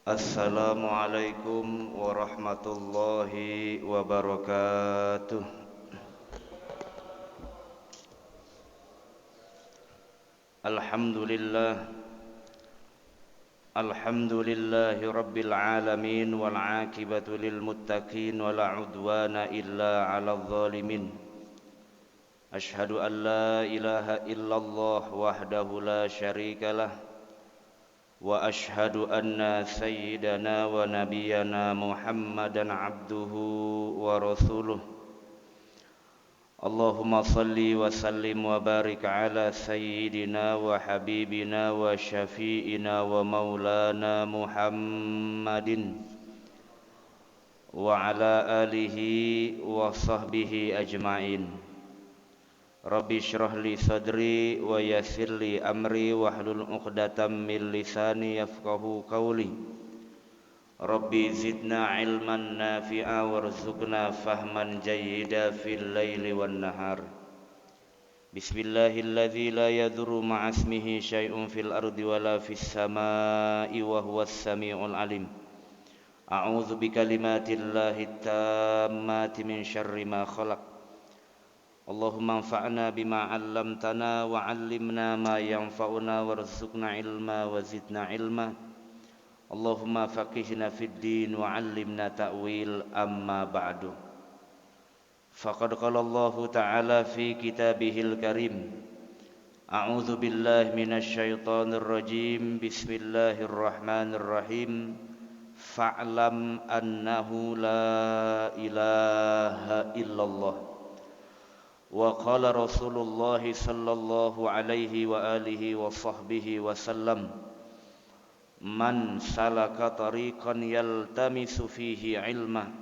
Assalamualaikum warahmatullahi wabarakatuh. Alhamdulillah, alhamdulillahi rabbil alamin wal aqibatu lil muttaqin wala udwana illa 'alal zalimin. Ashhadu an la ilaha illallah wahdahu la syarikalah wa ashhadu anna sayyidana wa nabiyyana Muhammadan abduhu wa rasuluh. Allahumma salli wa sallim wa barik ala sayyidina wa habibina wa syafi'ina wa maulana Muhammadin wa ala alihi wa sahbihi ajma'in. Rabbi shrah li sadri wa yassir li amri wahlul 'uqdatam min lisani yafqahu qawli. Rabbi zidna ilman nafi'a warzuqna fahman jayyida fil laili wan nahar. Bismillahilladzi la yadurru ma'asmihi syai'un fil ardi wala fis samai wa huwas samiul alim. A'udzu bikalimatillahi tammati min syarri ma khalaq. Allahumma anfa'na bima 'allamtana wa 'allimna ma yanfa'una warzuqna ilma wa zidna ilma. Allahumma faqihna fid din wa 'allimna ta'wil, amma ba'du. Faqad qala Allah ta'ala fi kitabihil karim. A'udzu billahi minasy syaithanir rajim. Bismillahirrahmanirrahim. Fa'lam annahu la ilaha illallah. Wa qala Rasulullah sallallahu alaihi wa alihi wa sahbihi wasallam, man salaka tariqan yaltamisu fihi ilma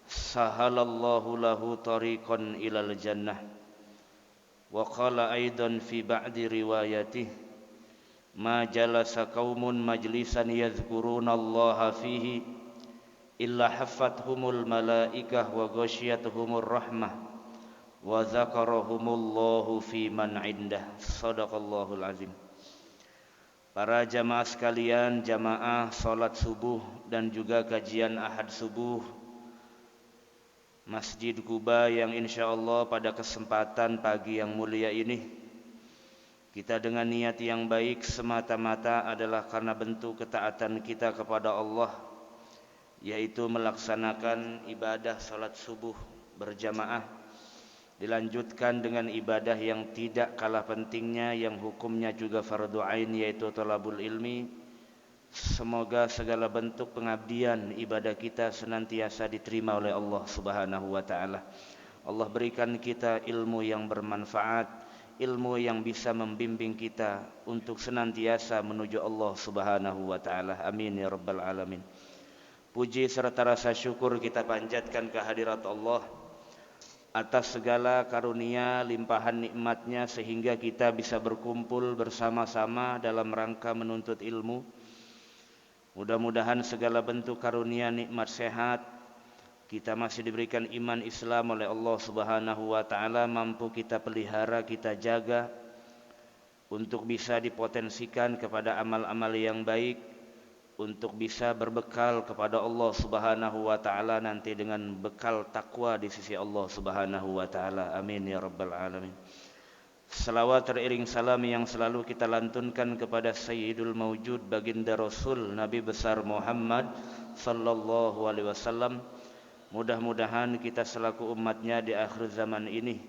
sahalallahu lahu tariqan ilal jannah. Wa qala aidan fi ba'di riwayatih, ma jalasa qaumun majlisan yadhkuruna allaha fihi illa haffathumul malaikah wa ghasyiyatuhumur rahmah wa dzakarahumullahu fi man indah. Shadaqallahul azim. Para jamaah sekalian, jamaah salat subuh dan juga kajian ahad subuh Masjid Quba yang insyaallah pada kesempatan pagi yang mulia ini kita dengan niat yang baik semata-mata adalah karena bentuk ketaatan kita kepada Allah, yaitu melaksanakan ibadah salat subuh berjamaah, dilanjutkan dengan ibadah yang tidak kalah pentingnya yang hukumnya juga fardu ain, yaitu thalabul ilmi. Semoga segala bentuk pengabdian ibadah kita senantiasa diterima oleh Allah Subhanahu wa taala. Allah berikan kita ilmu yang bermanfaat, ilmu yang bisa membimbing kita untuk senantiasa menuju Allah Subhanahu wa taala. Amin ya rabbal alamin. Puji serta rasa syukur kita panjatkan kehadirat Allah atas segala karunia limpahan nikmatnya sehingga kita bisa berkumpul bersama-sama dalam rangka menuntut ilmu. Mudah-mudahan segala bentuk karunia nikmat sehat kita masih diberikan iman Islam oleh Allah Subhanahu wa taala mampu kita pelihara, kita jaga untuk bisa dipotensikan kepada amal-amal yang baik, untuk bisa berbekal kepada Allah Subhanahu wa taala nanti dengan bekal takwa di sisi Allah Subhanahu wa taala. Amin ya rabbal alamin. Salawat teriring salam yang selalu kita lantunkan kepada Sayyidul Mawjud, baginda Rasul Nabi besar Muhammad sallallahu alaihi wasallam. Mudah-mudahan kita selaku umatnya di akhir zaman ini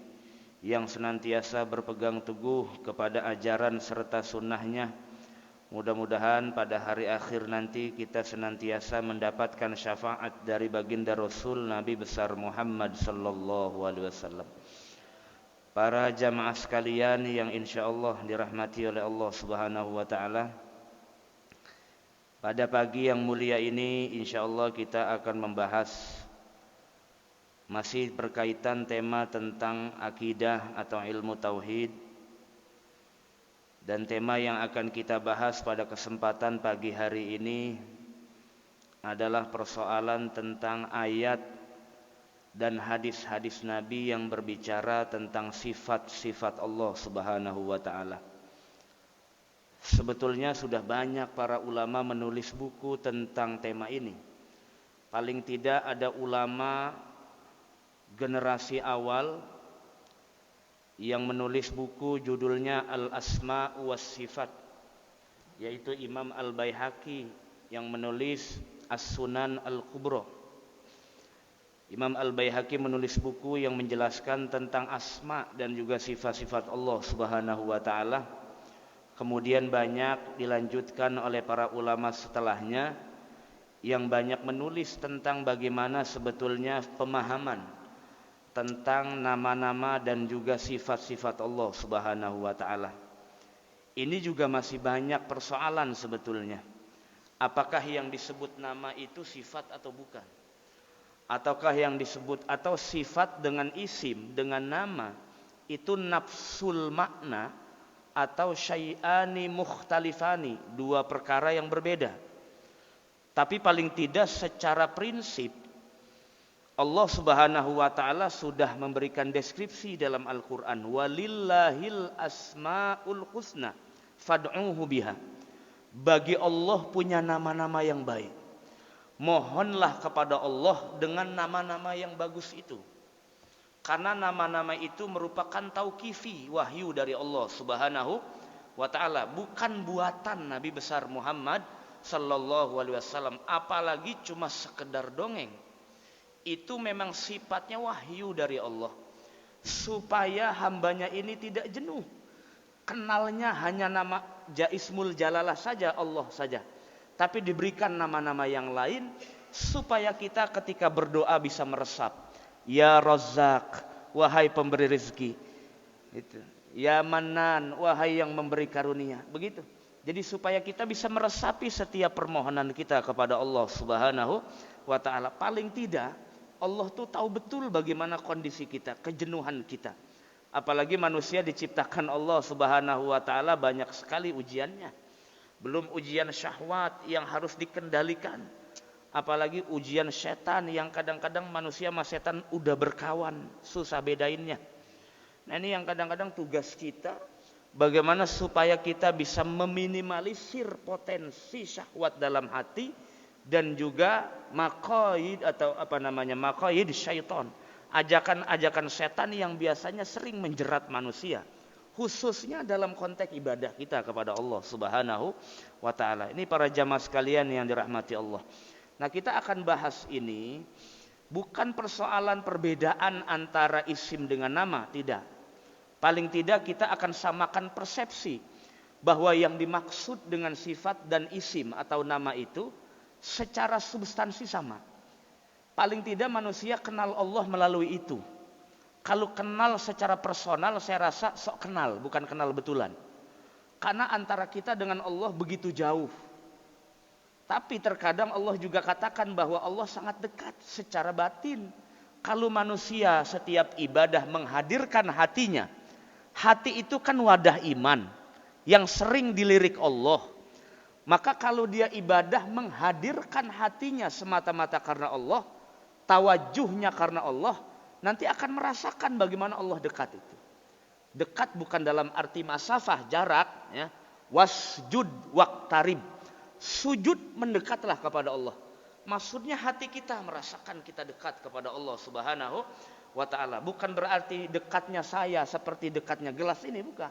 yang senantiasa berpegang teguh kepada ajaran serta sunnahnya, mudah-mudahan pada hari akhir nanti kita senantiasa mendapatkan syafaat dari baginda Rasul Nabi besar Muhammad sallallahu alaihi wasallam. Para jamaah sekalian yang insyaallah dirahmati oleh Allah Subhanahu wa taala, pada pagi yang mulia ini insyaallah kita akan membahas masih berkaitan tema tentang akidah atau ilmu tauhid. Dan tema yang akan kita bahas pada kesempatan pagi hari ini adalah persoalan tentang ayat dan hadis-hadis Nabi yang berbicara tentang sifat-sifat Allah Subhanahu wa taala. Sebetulnya sudah banyak para ulama menulis buku tentang tema ini. Paling tidak ada ulama generasi awal yang menulis buku judulnya Al-Asma' was Sifat, yaitu Imam Al-Baihaqi yang menulis As-Sunan Al-Kubra. Imam Al-Baihaqi menulis buku yang menjelaskan tentang asma dan juga sifat-sifat Allah Subhanahu wa taala. Kemudian banyak dilanjutkan oleh para ulama setelahnya yang banyak menulis tentang bagaimana sebetulnya pemahaman tentang nama-nama dan juga sifat-sifat Allah Subhanahu wa taala. Ini juga masih banyak persoalan sebetulnya. Apakah yang disebut nama itu sifat atau bukan? Ataukah yang disebut atau sifat dengan isim, dengan nama itu nafsul makna atau syai'ani mukhtalifani, dua perkara yang berbeda. Tapi paling tidak secara prinsip Allah Subhanahu wa taala sudah memberikan deskripsi dalam Al-Qur'an, walillahil asmaul husna fad'uhu biha. Bagi Allah punya nama-nama yang baik. Mohonlah kepada Allah dengan nama-nama yang bagus itu. Karena nama-nama itu merupakan tauqifi, wahyu dari Allah Subhanahu wa taala, bukan buatan Nabi besar Muhammad sallallahu alaihi wasallam, apalagi cuma sekedar dongeng. Itu memang sifatnya wahyu dari Allah, supaya hambanya ini tidak jenuh. Kenalnya hanya nama Ismul Jalalah saja, Allah saja. Tapi diberikan nama-nama yang lain supaya kita ketika berdoa bisa meresap. Ya Razzaq, wahai pemberi rezeki. Itu. Ya Manan, wahai yang memberi karunia. Begitu. Jadi supaya kita bisa meresapi setiap permohonan kita kepada Allah Subhanahu wa taala. Paling tidak Allah tuh tahu betul bagaimana kondisi kita, kejenuhan kita. Apalagi manusia diciptakan Allah Subhanahu wa taala banyak sekali ujiannya. Belum ujian syahwat yang harus dikendalikan, apalagi ujian setan yang kadang-kadang manusia sama setan udah berkawan, susah bedainnya. Nah ini yang kadang-kadang tugas kita, bagaimana supaya kita bisa meminimalisir potensi syahwat dalam hati dan juga maqaid atau maqaid syaitan, ajakan-ajakan setan yang biasanya sering menjerat manusia. Khususnya dalam konteks ibadah kita kepada Allah Subhanahu wa taala. Ini para jamaah sekalian yang dirahmati Allah. Nah, kita akan bahas ini bukan persoalan perbedaan antara isim dengan nama, tidak. Paling tidak kita akan samakan persepsi bahwa yang dimaksud dengan sifat dan isim atau nama itu secara substansi sama. Paling tidak manusia kenal Allah melalui itu. Kalau kenal secara personal saya rasa sok kenal, bukan kenal betulan. Karena antara kita dengan Allah begitu jauh. Tapi terkadang Allah juga katakan bahwa Allah sangat dekat secara batin. Kalau manusia setiap ibadah menghadirkan hatinya, hati itu kan wadah iman yang sering dilirik Allah. Maka kalau dia ibadah menghadirkan hatinya semata-mata karena Allah, tawajuhnya karena Allah, nanti akan merasakan bagaimana Allah dekat itu. Dekat bukan dalam arti masafah, jarak, ya. Wasjud waqtarib. Sujud mendekatlah kepada Allah. Maksudnya hati kita merasakan kita dekat kepada Allah Subhanahu wa taala. Bukan berarti dekatnya saya seperti dekatnya gelas ini, bukan.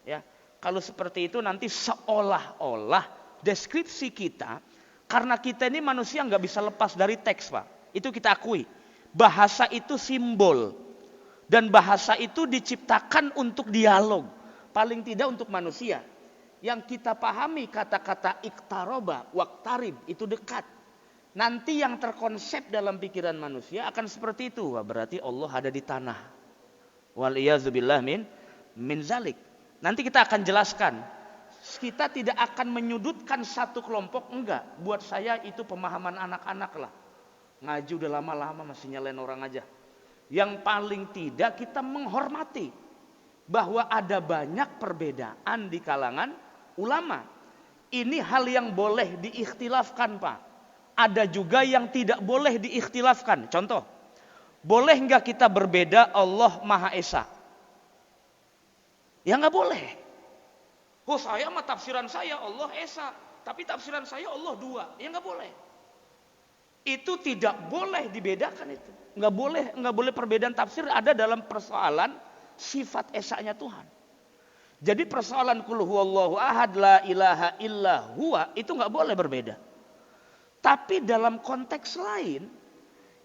Ya. Kalau seperti itu nanti seolah-olah deskripsi kita, karena kita ini manusia nggak bisa lepas dari teks, Pak. Itu kita akui. Bahasa itu simbol. Dan bahasa itu diciptakan untuk dialog. Paling tidak untuk manusia. Yang kita pahami kata-kata iktaroba, waqtarib, itu dekat. Nanti yang terkonsep dalam pikiran manusia akan seperti itu. Wah, berarti Allah ada di tanah. Waliyazubillah min zalik. Nanti kita akan jelaskan. Kita tidak akan menyudutkan satu kelompok, enggak. Buat saya itu pemahaman anak-anak lah. Ngaji udah lama-lama masih nyalain orang aja. Yang paling tidak kita menghormati bahwa ada banyak perbedaan di kalangan ulama. Ini hal yang boleh diikhtilafkan, Pak. Ada juga yang tidak boleh diikhtilafkan. Contoh, boleh nggak kita berbeda Allah Maha Esa? Ya nggak boleh. Oh saya mah tafsiran saya Allah Esa, tapi tafsiran saya Allah dua. Ya nggak boleh. Itu tidak boleh dibedakan itu. Nggak boleh perbedaan tafsir ada dalam persoalan sifat Esanya Tuhan. Jadi persoalan qul huwallahu ahad la ilaha illa huwa itu nggak boleh berbeda. Tapi dalam konteks lain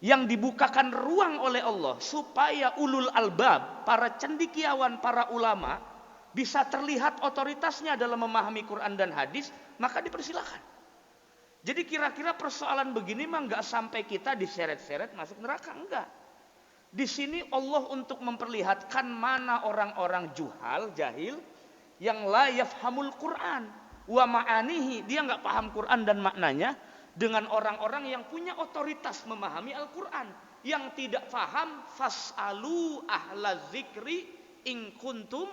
yang dibukakan ruang oleh Allah supaya ulul albab, para cendekiawan, para ulama bisa terlihat otoritasnya dalam memahami Quran dan hadis, maka dipersilakan. Jadi kira-kira persoalan begini mah nggak sampai kita diseret-seret masuk neraka, enggak. Di sini Allah untuk memperlihatkan mana orang-orang jahil yang la yafhamul Quran wa ma'anihi, dia nggak paham Quran dan maknanya, dengan orang-orang yang punya otoritas memahami Al-Quran yang tidak paham. Fas'alu ahla zikri in kuntum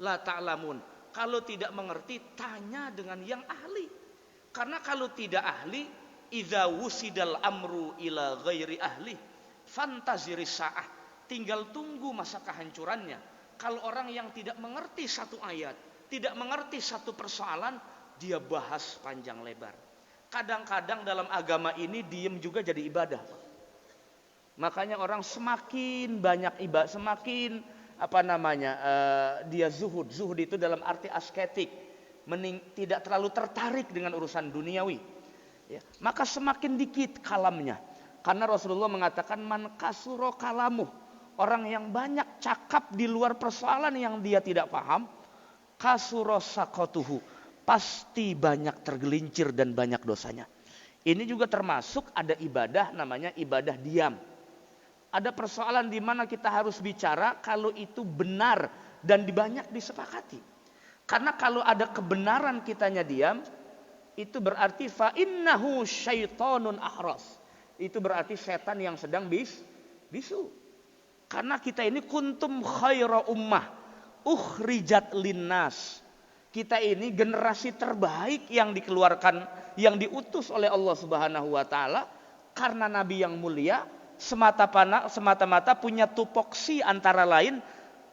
la ta'lamun. Kalau tidak mengerti tanya dengan yang ahli. Karena kalau tidak ahli, idza wusidal amru ila ghairi ahli fantaziri sa'ah, tinggal tunggu masa kehancurannya. Kalau orang yang tidak mengerti satu ayat, tidak mengerti satu persoalan, dia bahas panjang lebar. Kadang-kadang dalam agama ini diem juga jadi ibadah. Makanya orang semakin banyak ibadah, semakin dia zuhud. Zuhud itu dalam arti asketik, tidak terlalu tertarik dengan urusan duniawi. Ya, maka semakin dikit kalamnya. Karena Rasulullah mengatakan man kasuro kalamu, orang yang banyak cakap di luar persoalan yang dia tidak paham, kasuro sakotuhu, pasti banyak tergelincir dan banyak dosanya. Ini juga termasuk ada ibadah namanya ibadah diam. Ada persoalan di mana kita harus bicara kalau itu benar dan banyak disepakati. Karena kalau ada kebenaran kitanya diam, itu berarti fa innahu syaitonun ahras. Itu berarti setan yang sedang bisu. Karena kita ini kuntum khaira ummah ukhrijat linnas. Kita ini generasi terbaik yang dikeluarkan, yang diutus oleh Allah Subhanahu wa taala, karena nabi yang mulia semata-mata punya tupoksi antara lain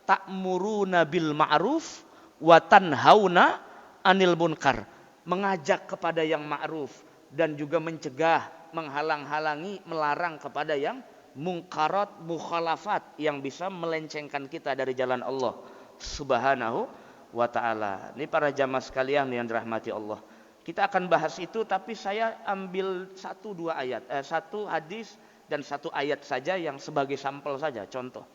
ta'muruna bil ma'ruf wa tanhauna 'anil munkar, mengajak kepada yang ma'ruf dan juga mencegah, menghalang-halangi, melarang kepada yang mungkarat, mukhalafat yang bisa melencengkan kita dari jalan Allah Subhanahu wa ta'ala. Ini para jamaah sekalian yang dirahmati Allah. Kita akan bahas itu, tapi saya ambil satu hadis dan satu ayat saja yang sebagai sampel saja, contoh.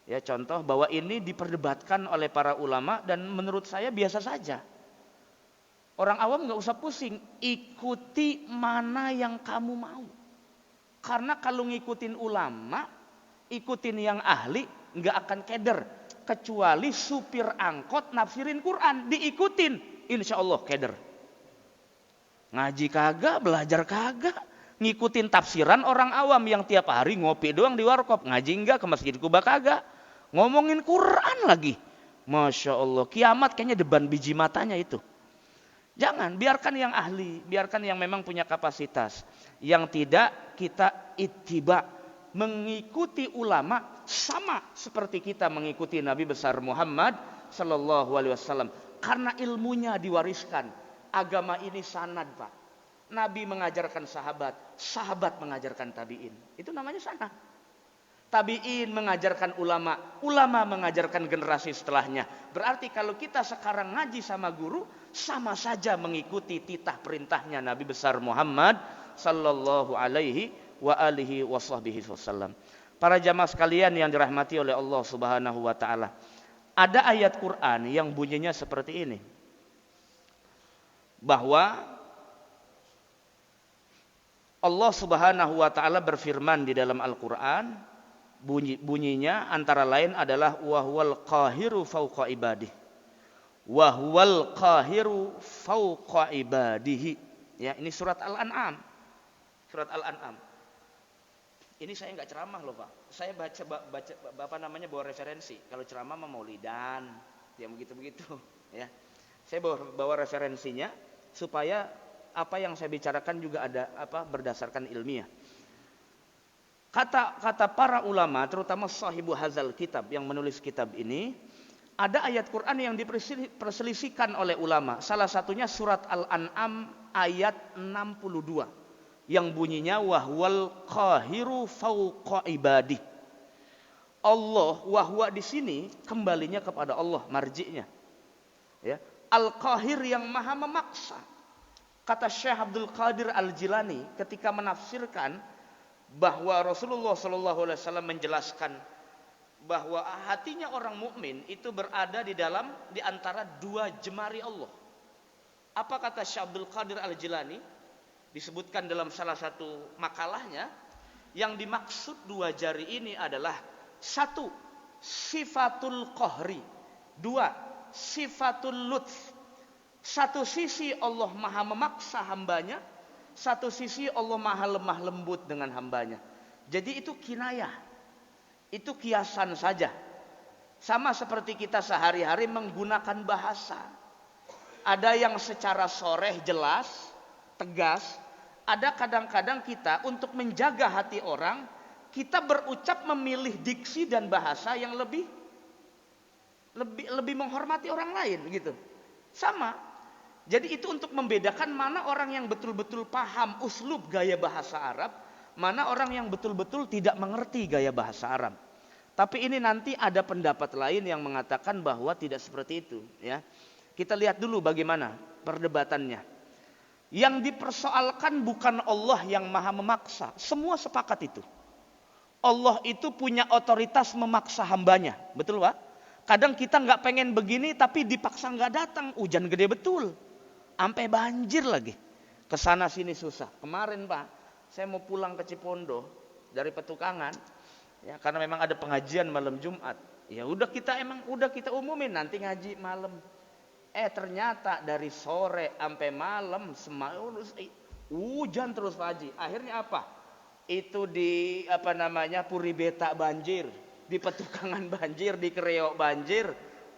Ya, contoh bahwa ini diperdebatkan oleh para ulama dan menurut saya biasa saja. Orang awam nggak usah pusing, ikuti mana yang kamu mau. Karena kalau ngikutin ulama, ikutin yang ahli, nggak akan keder. Kecuali supir angkot nafsirin Quran, diikutin, insya Allah keder. Ngaji kagak, belajar kagak, ngikutin tafsiran orang awam yang tiap hari ngopi doang di warkop, ngaji enggak, ke masjid Kuba kagak, ngomongin Quran lagi. Masya Allah, kiamat kayaknya deban biji matanya itu. Jangan, biarkan yang ahli, biarkan yang memang punya kapasitas. Yang tidak, kita ittiba, mengikuti ulama sama seperti kita mengikuti Nabi besar Muhammad sallallahu alaihi wasallam, karena ilmunya diwariskan. Agama ini sanad, Pak. Nabi mengajarkan sahabat, sahabat mengajarkan tabi'in. Itu namanya sanad. Tabi'in mengajarkan ulama, ulama mengajarkan generasi setelahnya. Berarti kalau kita sekarang ngaji sama guru, sama saja mengikuti titah perintahnya Nabi besar Muhammad sallallahu alaihi wa alihi washabbihi wasallam. Para jamaah sekalian yang dirahmati oleh Allah Subhanahu wa taala. Ada ayat Quran yang bunyinya seperti ini. Bahwa Allah Subhanahu wa taala berfirman di dalam Al-Qur'an, bunyinya antara lain adalah wa huwal qahiru fawqa ibadihi. Wa huwal qahiru fawqa ibadihi. Ya, ini surat Al-An'am. Surat Al-An'am. Ini saya nggak ceramah loh Pak. Saya baca bawa referensi. Kalau ceramah mah maulidan, yang begitu-begitu. Ya, saya bawa referensinya supaya apa yang saya bicarakan juga ada berdasarkan ilmiah. Kata para ulama, terutama sahibu hazal kitab yang menulis kitab ini, Ada ayat Quran yang diperselisihkan oleh ulama. Salah satunya surat Al-An'am ayat 62 yang bunyinya wahwal qahiru fauqa ibadih. Allah, wahwa di sini kembalinya kepada Allah, marji'nya. Ya, Al-Qahir yang maha memaksa. Kata Syekh Abdul Qadir Al-Jilani ketika menafsirkan bahwa Rasulullah SAW menjelaskan bahwa hatinya orang mukmin itu berada di antara dua jemari Allah. Apa kata Syekh Abdul Qadir Al-Jilani? Disebutkan dalam salah satu makalahnya, yang dimaksud dua jari ini adalah satu, sifatul qahri, dua, sifatul lutf. Satu sisi Allah maha memaksa hambanya, satu sisi Allah maha lemah lembut dengan hambanya. Jadi itu kinayah. Itu kiasan saja. Sama seperti kita sehari-hari menggunakan bahasa. Ada yang secara soreh jelas, tegas. Ada kadang-kadang kita untuk menjaga hati orang, kita berucap memilih diksi dan bahasa yang lebih menghormati orang lain gitu. Sama. Jadi itu untuk membedakan mana orang yang betul-betul paham uslub gaya bahasa Arab, mana orang yang betul-betul tidak mengerti gaya bahasa Arab. Tapi ini nanti ada pendapat lain yang mengatakan bahwa tidak seperti itu. Ya, kita lihat dulu bagaimana perdebatannya. Yang dipersoalkan bukan Allah yang maha memaksa. Semua sepakat itu. Allah itu punya otoritas memaksa hambanya. Betul Pak? Kadang kita nggak pengen begini tapi dipaksa nggak datang. Hujan gede betul. Sampai banjir lagi. Kesana sini susah. Kemarin Pak, saya mau pulang ke Cipondo dari Petukangan, ya karena memang ada pengajian malam Jumat. Ya udah kita umumin nanti ngaji malam. Ternyata dari sore sampai malam hujan terus Pak Haji. Akhirnya apa? Itu di Puri Beta banjir, di Petukangan banjir, di Kereok banjir.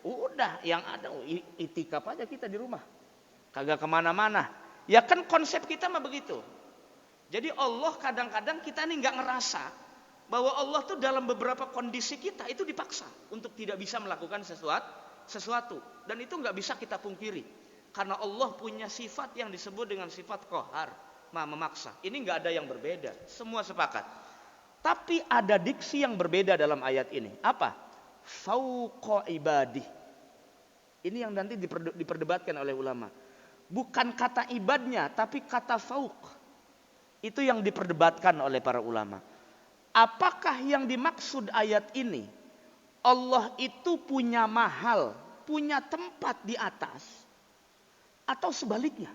Udah yang ada itikaf aja kita di rumah. Kagak kemana-mana. Ya kan konsep kita mah begitu. Jadi Allah kadang-kadang kita nih nggak ngerasa bahwa Allah tuh dalam beberapa kondisi kita itu dipaksa untuk tidak bisa melakukan sesuatu. Dan itu nggak bisa kita pungkiri. Karena Allah punya sifat yang disebut dengan sifat qahar, maha memaksa. Ini nggak ada yang berbeda. Semua sepakat. Tapi ada diksi yang berbeda dalam ayat ini. Apa? Fauqa ibadih. Ini yang nanti diperdebatkan oleh ulama. Bukan kata ibadnya, tapi kata fauq. Itu yang diperdebatkan oleh para ulama. Apakah yang dimaksud ayat ini? Allah itu punya mahal, punya tempat di atas, atau sebaliknya?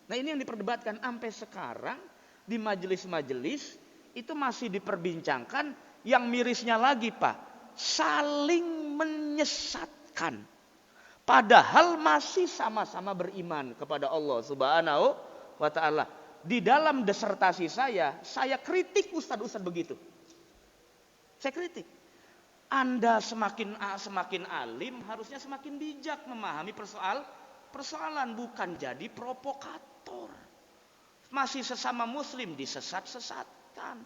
Nah ini yang diperdebatkan sampai sekarang di majelis-majelis itu masih diperbincangkan. Yang mirisnya lagi Pak, saling menyesatkan. Padahal masih sama-sama beriman kepada Allah Subhanahu wa ta'ala. Di dalam disertasi saya kritik ustadz-ustadz begitu. Saya kritik. Anda semakin alim, harusnya semakin bijak memahami persoalan, bukan jadi provokator. Masih sesama muslim disesat-sesatkan.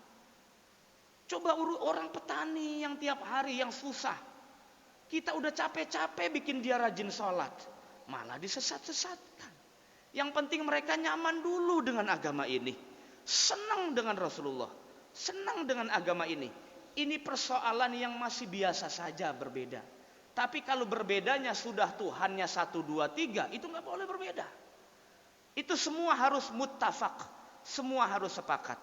Coba orang petani yang tiap hari yang susah. Kita udah capek-capek bikin dia rajin sholat, malah disesat-sesatkan. Yang penting mereka nyaman dulu dengan agama ini, senang dengan Rasulullah, senang dengan agama ini. Ini persoalan yang masih biasa saja berbeda. Tapi kalau berbedanya sudah Tuhannya 1, 2, 3, itu nggak boleh berbeda. Itu semua harus muttafaq, semua harus sepakat.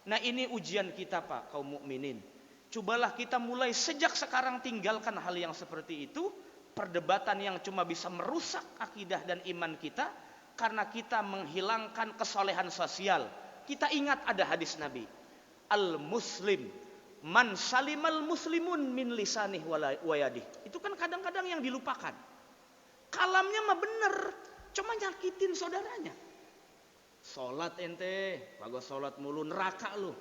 Nah ini ujian kita Pak, kaum mukminin. Cobalah kita mulai sejak sekarang tinggalkan hal yang seperti itu. Perdebatan yang cuma bisa merusak akidah dan iman kita. Karena kita menghilangkan kesolehan sosial. Kita ingat ada hadis Nabi. Al-muslim man salimal muslimun min lisanih wayadih. Itu kan kadang-kadang yang dilupakan. Kalamnya mah bener, cuma nyakitin saudaranya. Sholat ente, bagus sholat mulu, neraka lu.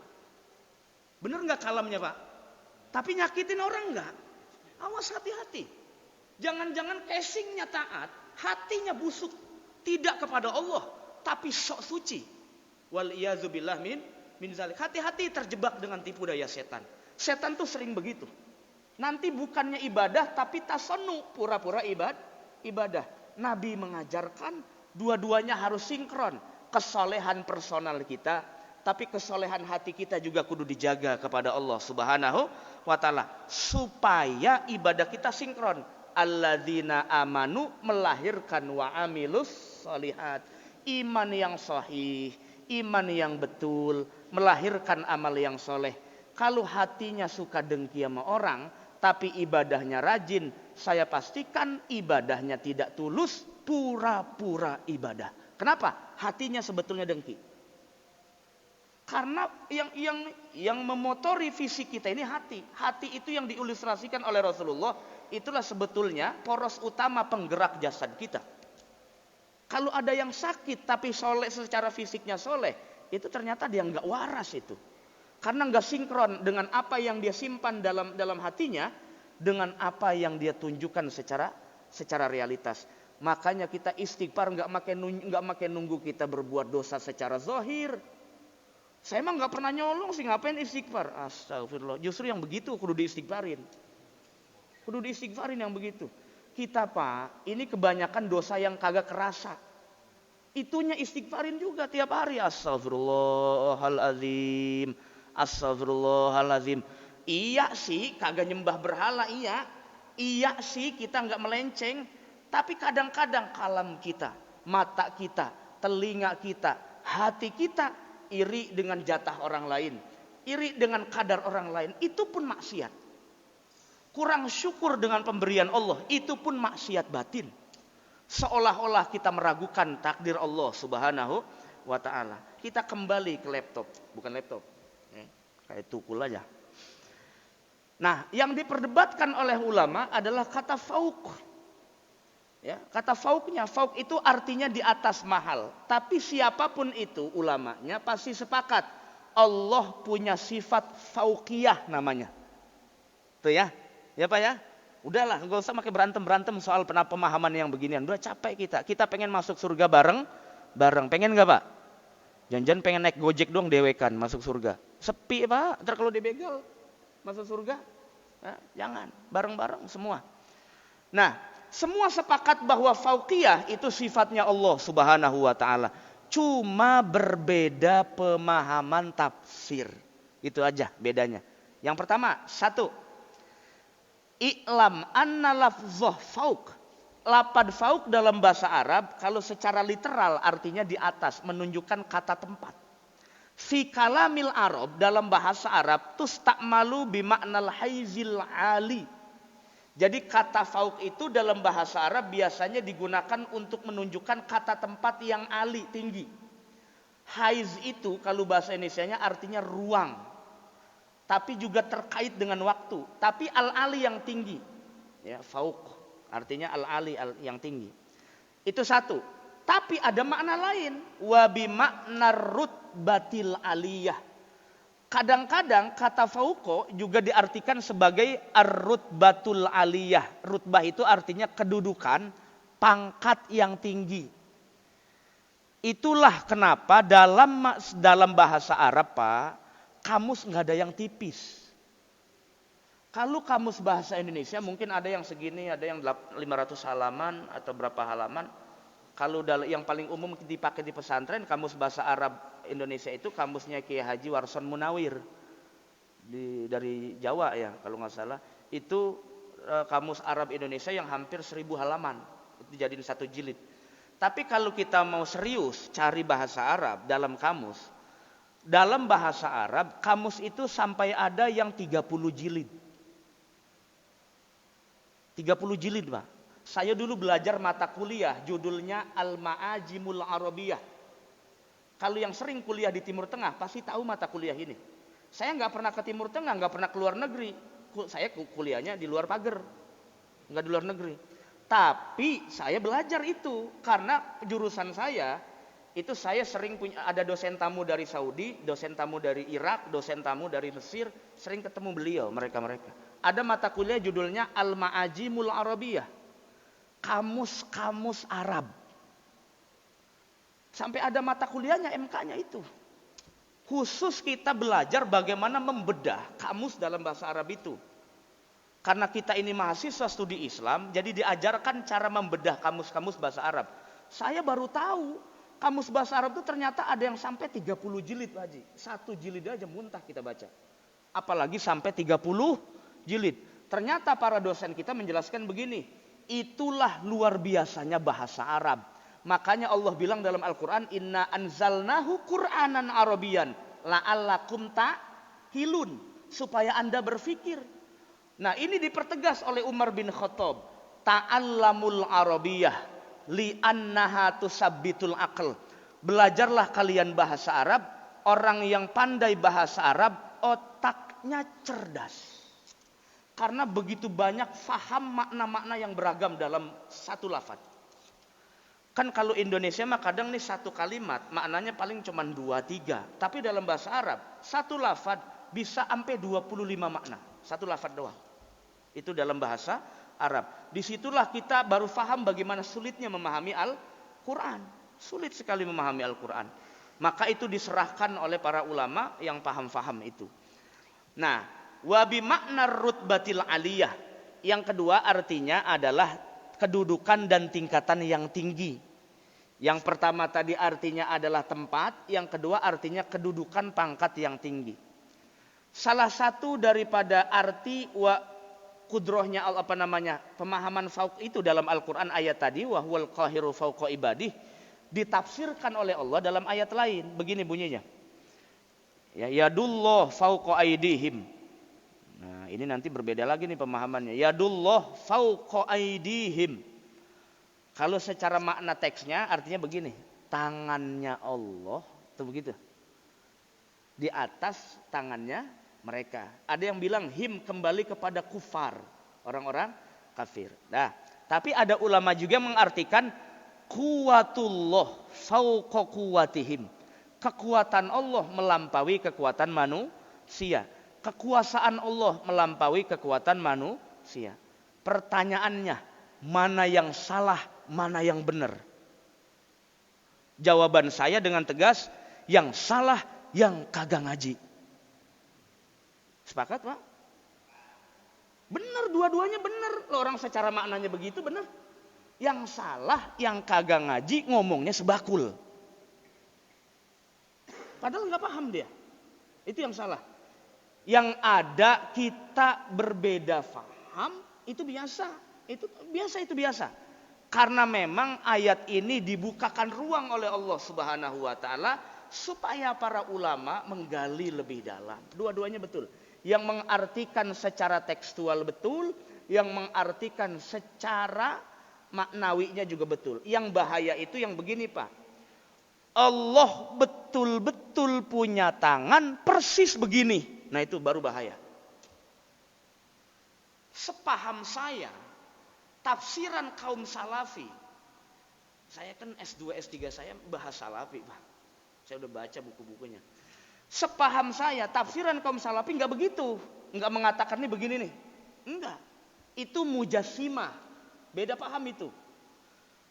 Bener nggak kalamnya Pak? Tapi nyakitin orang enggak? Awas hati-hati. Jangan-jangan casingnya taat, hatinya busuk. Tidak kepada Allah, tapi sok suci. Wal iyazubillah min zalik. Hati-hati terjebak dengan tipu daya setan. Setan tuh sering begitu. Nanti bukannya ibadah tapi tasanu, pura-pura ibadah. Nabi mengajarkan dua-duanya harus sinkron. Kesolehan personal kita, tapi kesolehan hati kita juga kudu dijaga kepada Allah Subhanahu wa ta'ala. Supaya ibadah kita sinkron. Alladzina amanu melahirkan wa amilus solihat. Iman yang sahih, iman yang betul, melahirkan amal yang soleh. Kalau hatinya suka dengki sama orang, tapi ibadahnya rajin, saya pastikan ibadahnya tidak tulus, pura-pura ibadah. Kenapa? Hatinya sebetulnya dengki. Karena yang memotori fisik kita ini hati. Hati itu yang diilustrasikan oleh Rasulullah, itulah sebetulnya poros utama penggerak jasad kita. Kalau ada yang sakit tapi soleh secara fisiknya soleh, itu ternyata dia nggak waras itu. Karena nggak sinkron dengan apa yang dia simpan dalam hatinya dengan apa yang dia tunjukkan secara realitas. Makanya kita istighfar nggak makin nunggu kita berbuat dosa secara zahir. Saya emang nggak pernah nyolong sih, ngapain istighfar? Astagfirullah. Justru yang begitu kudu diistighfarin. Kudu diistighfarin yang begitu. Kita Pak, ini kebanyakan dosa yang kagak kerasa. Itunya istighfarin juga tiap hari. Astagfirullahaladzim. Astagfirullahaladzim. Iya sih kagak nyembah berhala, iya. Iya sih kita nggak melenceng. Tapi kadang-kadang kalam kita, mata kita, telinga kita, hati kita iri dengan jatah orang lain. Iri dengan kadar orang lain. Itu pun maksiat. Kurang syukur dengan pemberian Allah, itu pun maksiat batin. Seolah-olah kita meragukan takdir Allah Subhanahu wa ta'ala. Kita kembali ke laptop, bukan laptop. Kayak tukul aja. Nah, yang diperdebatkan oleh ulama adalah kata fauk. Ya, kata fauknya, fauk itu artinya di atas mahal. Tapi siapapun itu ulamanya pasti sepakat. Allah punya sifat faukiyah namanya. Tuh ya. Ya Pak ya, udahlah gak usah pakai berantem soal pemahaman yang beginian. Udah capek kita. Kita pengen masuk surga bareng. Pengen gak Pak? Jangan pengen naik Gojek doang dewekan masuk surga. Sepi Pak, ntar kalau dibegal masuk surga. Nah, jangan, bareng-bareng semua. Nah, semua sepakat bahwa fauqiyah itu sifatnya Allah Subhanahu wa ta'ala. Cuma berbeda pemahaman tafsir. Itu aja bedanya. Yang pertama, satu. I'lam anna lafzah fauk. Lapad fauk dalam bahasa Arab kalau secara literal artinya di atas, menunjukkan kata tempat. Fi kalamil Arab dalam bahasa Arab tusta'malu bima'nal haizil ali. Jadi kata fauk itu dalam bahasa Arab biasanya digunakan untuk menunjukkan kata tempat yang ali, tinggi. Haiz itu kalau bahasa Indonesianya artinya ruang. Tapi juga terkait dengan waktu. Tapi al-ali yang tinggi. Ya, fauk. Artinya al-ali yang tinggi. Itu satu. Tapi ada makna lain. Wa bimakna rutbatil aliyah. Kadang-kadang kata fauko juga diartikan sebagai ar-rutbatul aliyah. Rutbah itu artinya kedudukan, pangkat yang tinggi. Itulah kenapa dalam bahasa Arab Pak, kamus nggak ada yang tipis. Kalau kamus bahasa Indonesia mungkin ada yang segini, ada yang 500 halaman atau berapa halaman. Kalau yang paling umum dipakai di pesantren, kamus bahasa Arab Indonesia itu kamusnya Kiai Haji Warson Munawir dari Jawa ya kalau nggak salah. Itu kamus Arab Indonesia yang hampir 1000 halaman, dijadiin satu jilid. Tapi kalau kita mau serius cari bahasa Arab dalam kamus. Dalam bahasa Arab, kamus itu sampai ada yang 30 jilid. 30 jilid, Pak. Saya dulu belajar mata kuliah, judulnya Al-Ma'ajimul Arabiyah. Kalau yang sering kuliah di Timur Tengah, pasti tahu mata kuliah ini. Saya nggak pernah ke Timur Tengah, nggak pernah ke luar negeri. Saya kuliahnya di luar pagar, nggak di luar negeri. Tapi saya belajar itu, karena jurusan saya, itu saya sering punya, ada dosen tamu dari Saudi, dosen tamu dari Irak, dosen tamu dari Mesir, sering ketemu beliau mereka. Ada mata kuliah judulnya Al-Ma'ajimul Arabiyah. Kamus-kamus Arab. Sampai ada mata kuliahnya, MK-nya itu. Khusus kita belajar bagaimana membedah kamus dalam bahasa Arab itu. Karena kita ini mahasiswa studi Islam, jadi diajarkan cara membedah kamus-kamus bahasa Arab. Saya baru tahu, kamus bahasa Arab itu ternyata ada yang sampai 30 jilid, Pak Haji. 1 jilid aja muntah kita baca. Apalagi sampai 30 jilid. Ternyata para dosen kita menjelaskan begini, itulah luar biasanya bahasa Arab. Makanya Allah bilang dalam Al-Quran, Inna anzalnahu Qur'anan Arabian, la'allakum ta'hilun, supaya Anda berfikir. Nah ini dipertegas oleh Umar bin Khattab. Ta'allamul Arabiyah li'annaha tusabbitul aql. Belajarlah kalian bahasa Arab. Orang yang pandai bahasa Arab otaknya cerdas. Karena begitu banyak faham makna-makna yang beragam dalam satu lafaz. Kan kalau Indonesia mah kadang nih satu kalimat maknanya paling cuma 2-3. Tapi dalam bahasa Arab satu lafaz bisa sampai 25 makna. Satu lafaz doang. Itu dalam bahasa Arab. Disitulah kita baru faham bagaimana sulitnya memahami Al-Quran. Sulit sekali memahami Al-Quran. Maka itu diserahkan oleh para ulama yang paham-faham itu. Nah, wabi makna rutbatil aliyah. Yang kedua artinya adalah kedudukan dan tingkatan yang tinggi. Yang pertama tadi artinya adalah tempat. Yang kedua artinya kedudukan pangkat yang tinggi. Salah satu daripada arti kudrohnya pemahaman fauq itu dalam Al-Quran ayat tadi, wa huwal qahiru fauqa ibadih, ditafsirkan oleh Allah dalam ayat lain. Begini bunyinya. Ya, yadullah fauqa aidihim. Nah, ini nanti berbeda lagi nih pemahamannya. Yadullah fauqa aidihim. Kalau secara makna teksnya artinya begini. Tangannya Allah, itu begitu. Di atas tangannya mereka. Ada yang bilang him kembali kepada kufar, orang-orang kafir. Nah, tapi ada ulama juga mengartikan kuwatullah fauqa kuwatihim. Kekuatan Allah melampaui kekuatan manusia. Kekuasaan Allah melampaui kekuatan manusia. Pertanyaannya, mana yang salah, mana yang benar? Jawaban saya dengan tegas, yang salah yang kagak ngaji. Sepakat, Pak? Benar, dua-duanya benar. Orang secara maknanya begitu benar. Yang salah, yang kagak ngaji ngomongnya sebakul. Padahal nggak paham dia. Itu yang salah. Yang ada kita berbeda paham, itu biasa. Itu biasa. Karena memang ayat ini dibukakan ruang oleh Allah Subhanahu wa taala supaya para ulama menggali lebih dalam. Dua-duanya betul. Yang mengartikan secara tekstual betul, yang mengartikan secara maknawinya juga betul. Yang bahaya itu yang begini, Pak. Allah betul-betul punya tangan persis begini. Nah, itu baru bahaya. Sepaham saya, tafsiran kaum salafi. Saya kan S2, S3 saya bahas salafi, Pak. Saya udah baca buku-bukunya. Sepaham saya, tafsiran kaum salafi enggak begitu. Enggak mengatakan ini begini nih. Enggak. Itu mujassimah. Beda paham itu.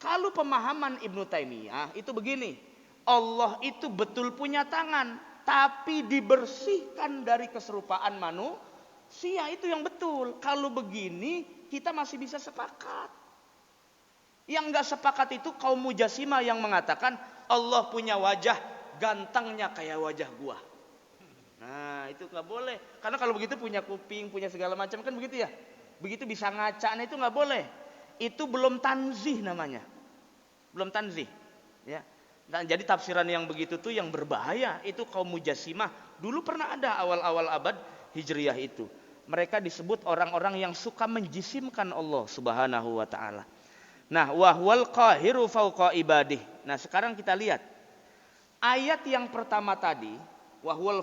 Kalau pemahaman Ibnu Taimiyah itu begini. Allah itu betul punya tangan. Tapi dibersihkan dari keserupaan manusia. Itu yang betul. Kalau begini kita masih bisa sepakat. Yang enggak sepakat itu kaum mujassimah yang mengatakan Allah punya wajah, gantengnya kayak wajah gua. Nah, itu nggak boleh. Karena kalau begitu punya kuping, punya segala macam kan begitu ya. Begitu bisa ngaca, nah itu nggak boleh. Itu belum tanzih namanya. Belum tanzih. Ya. Nah, jadi tafsiran yang begitu tuh yang berbahaya. Itu kaum mujassimah. Dulu pernah ada awal-awal abad Hijriyah itu. Mereka disebut orang-orang yang suka menjisimkan Allah Subhanahu wa taala. Nah, wahwal qahiru fauqa ibadih. Nah, sekarang kita lihat ayat yang pertama tadi, wahwal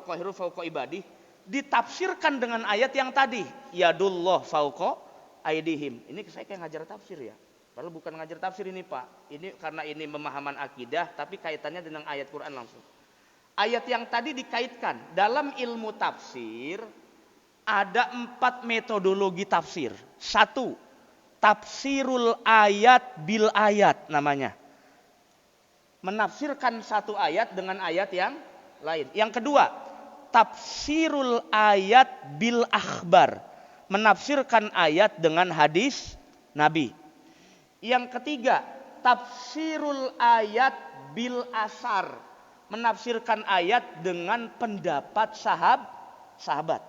qahiru fauqa ibadih, ditafsirkan dengan ayat yang tadi, yadullah fauqa aidihim. Ini saya kayak ngajar tafsir ya. Padahal bukan ngajar tafsir ini, Pak. Ini karena ini pemahaman akidah, tapi kaitannya dengan ayat Quran langsung. Ayat yang tadi dikaitkan dalam ilmu tafsir ada 4 metodologi tafsir. 1, tafsirul ayat bil ayat namanya. Menafsirkan satu ayat dengan ayat yang lain. Yang kedua, tafsirul ayat bil akhbar. menafsirkan ayat dengan hadis Nabi. Yang ketiga, tafsirul ayat bil asar, menafsirkan ayat dengan pendapat sahabat.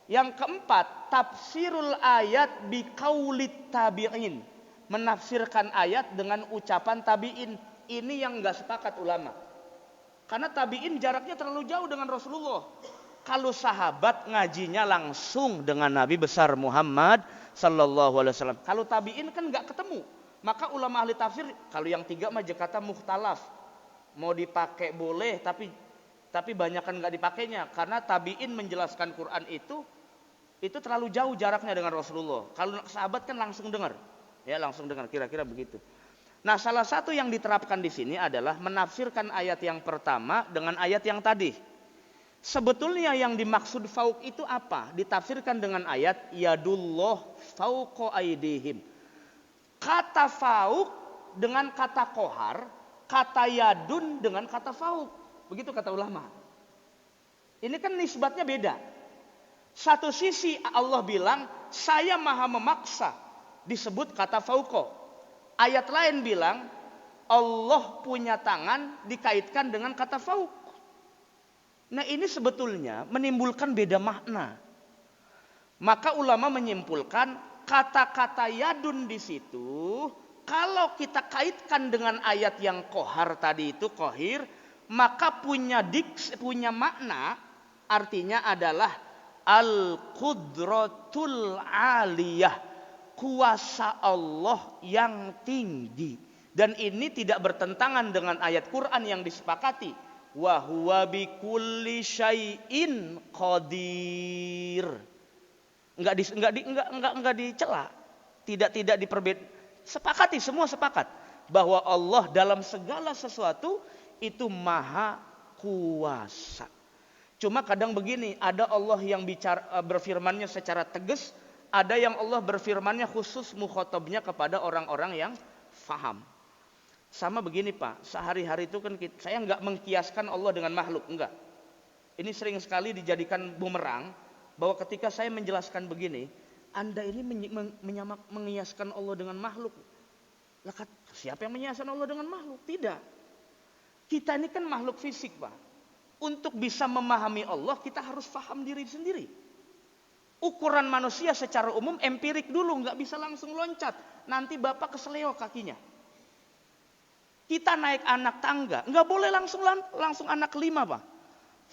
Yang keempat, tafsirul ayat biqaulit tabi'in, menafsirkan ayat dengan ucapan tabi'in. Ini yang enggak sepakat ulama. Karena tabi'in jaraknya terlalu jauh dengan Rasulullah. Kalau sahabat ngajinya langsung dengan Nabi besar Muhammad sallallahu alaihi wasallam. Kalau tabi'in kan enggak ketemu. Maka ulama ahli tafsir, kalau yang tiga mah kata mukhtalaf. Mau dipakai boleh, tapi banyak kan enggak dipakainya. Karena tabi'in menjelaskan Quran itu terlalu jauh jaraknya dengan Rasulullah. Kalau sahabat kan langsung dengar. Ya, langsung dengar, kira-kira begitu. Nah, salah satu yang diterapkan di sini adalah menafsirkan ayat yang pertama dengan ayat yang tadi. Sebetulnya yang dimaksud fauq itu apa? Ditafsirkan dengan ayat yadullah fauqa aidihim. Kata fauq dengan kata kohar, kata yadun dengan kata fauq. Begitu kata ulama. Ini kan nisbatnya beda. Satu sisi Allah bilang, saya maha memaksa, disebut kata fauqa. Ayat lain bilang, Allah punya tangan, dikaitkan dengan kata fauq. Nah, ini sebetulnya menimbulkan beda makna. Maka ulama menyimpulkan kata-kata yadun di situ, kalau kita kaitkan dengan ayat yang kohar tadi itu, kohir, maka punya makna, artinya adalah al-qudratul aliyah, kuasa Allah yang tinggi. Dan ini tidak bertentangan dengan ayat Quran yang disepakati, wa huwa bikulli syai'in qadir. Enggak dicela, tidak sepakati, semua sepakat bahwa Allah dalam segala sesuatu itu maha kuasa. Cuma kadang begini, ada Allah yang berfirmannya secara tegas, ada yang Allah berfirmannya khusus mukhatabnya kepada orang-orang yang faham. Sama begini Pak, sehari-hari itu kan saya enggak mengkiaskan Allah dengan makhluk, enggak. Ini sering sekali dijadikan bumerang, bahwa ketika saya menjelaskan begini, Anda ini mengiaskan Allah dengan makhluk. Lah, siapa yang mengiaskan Allah dengan makhluk? Tidak. Kita ini kan makhluk fisik Pak. Untuk bisa memahami Allah, kita harus paham diri sendiri. Ukuran manusia secara umum empirik dulu, nggak bisa langsung loncat. Nanti Bapak keseleo kakinya. Kita naik anak tangga, nggak boleh langsung anak kelima Pak.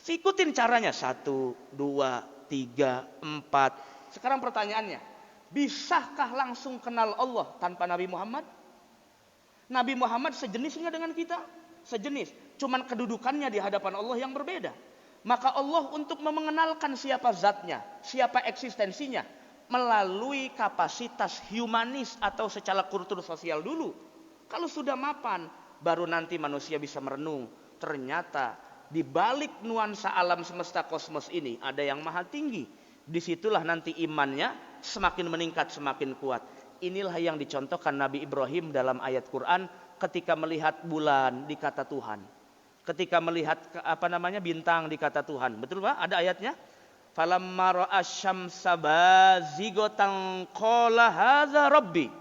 Ikutin caranya, 1, 2, 3, 4. Sekarang pertanyaannya, bisakah langsung kenal Allah tanpa Nabi Muhammad? Nabi Muhammad sejenis nggak dengan kita? Sejenis. Cuman kedudukannya di hadapan Allah yang berbeda. Maka Allah untuk mengenalkan siapa zatnya, siapa eksistensinya, melalui kapasitas humanis atau secara kultur sosial dulu. Kalau sudah mapan, baru nanti manusia bisa merenung. Ternyata di balik nuansa alam semesta kosmos ini ada yang maha tinggi. Disitulah nanti imannya semakin meningkat, semakin kuat. Inilah yang dicontohkan Nabi Ibrahim dalam ayat Quran ketika melihat bulan dikata Tuhan. Ketika melihat bintang dikata Tuhan. Betul Pak? Ada ayatnya. Falamma ra'a syamsa bazighatan qala hadza rabbi.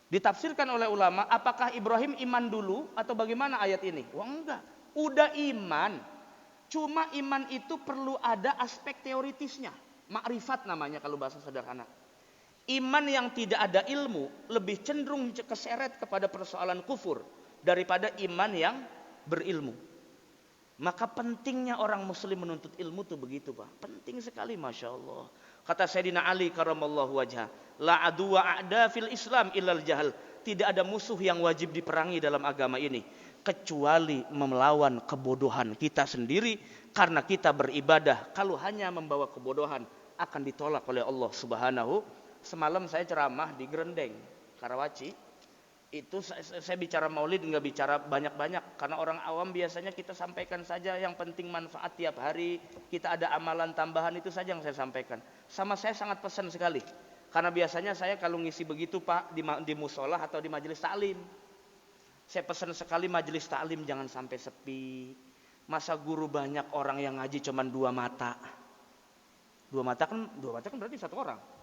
Ditafsirkan oleh ulama, apakah Ibrahim iman dulu atau bagaimana ayat ini? Wah, enggak. Udah iman. Cuma iman itu perlu ada aspek teoritisnya. Makrifat namanya kalau bahasa sederhana. Iman yang tidak ada ilmu lebih cenderung keseret kepada persoalan kufur daripada iman yang berilmu. Maka pentingnya orang muslim menuntut ilmu itu begitu Pak. Penting sekali, Masya Allah. Kata Sayyidina Ali karamallahu wajhah, la aduwa a'da fil Islam illal jahal. Tidak ada musuh yang wajib diperangi dalam agama ini kecuali melawan kebodohan kita sendiri. Karena kita beribadah kalau hanya membawa kebodohan akan ditolak oleh Allah Subhanahu. Semalam saya ceramah di Grendeng, Karawaci. Itu saya bicara maulid, nggak bicara banyak-banyak. Karena orang awam biasanya kita sampaikan saja yang penting manfaat tiap hari. Kita ada amalan tambahan, itu saja yang saya sampaikan. Sama saya sangat pesan sekali. Karena biasanya saya kalau ngisi begitu Pak, di musola atau di majelis taklim. Saya pesan sekali majelis taklim jangan sampai sepi. Masa guru banyak orang yang ngaji cuma 2 mata. 2 mata kan berarti 1 orang.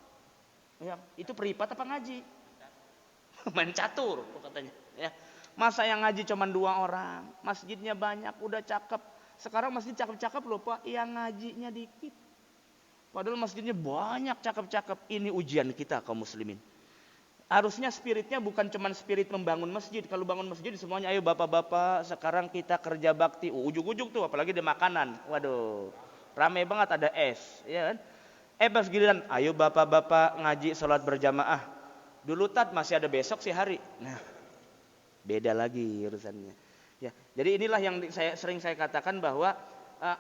Ya, itu privat apa ngaji? Main catur katanya. Ya. Masa yang ngaji cuma 2 orang, masjidnya banyak, udah cakep. Sekarang masjid cakep-cakep loh Pak, yang ngajinya dikit. Padahal masjidnya banyak cakep-cakep. Ini ujian kita kaum muslimin. Harusnya spiritnya bukan cuma spirit membangun masjid. Kalau bangun masjid semuanya ayo bapak-bapak sekarang kita kerja bakti. Ujug-ujug tuh apalagi ada makanan. Waduh, rame banget ada es. Ya kan? Pas giliran ayo bapak-bapak ngaji sholat berjamaah. Dulu Tad masih ada besok sih hari. Nah, beda lagi urusannya. Ya, jadi inilah yang sering saya katakan bahwa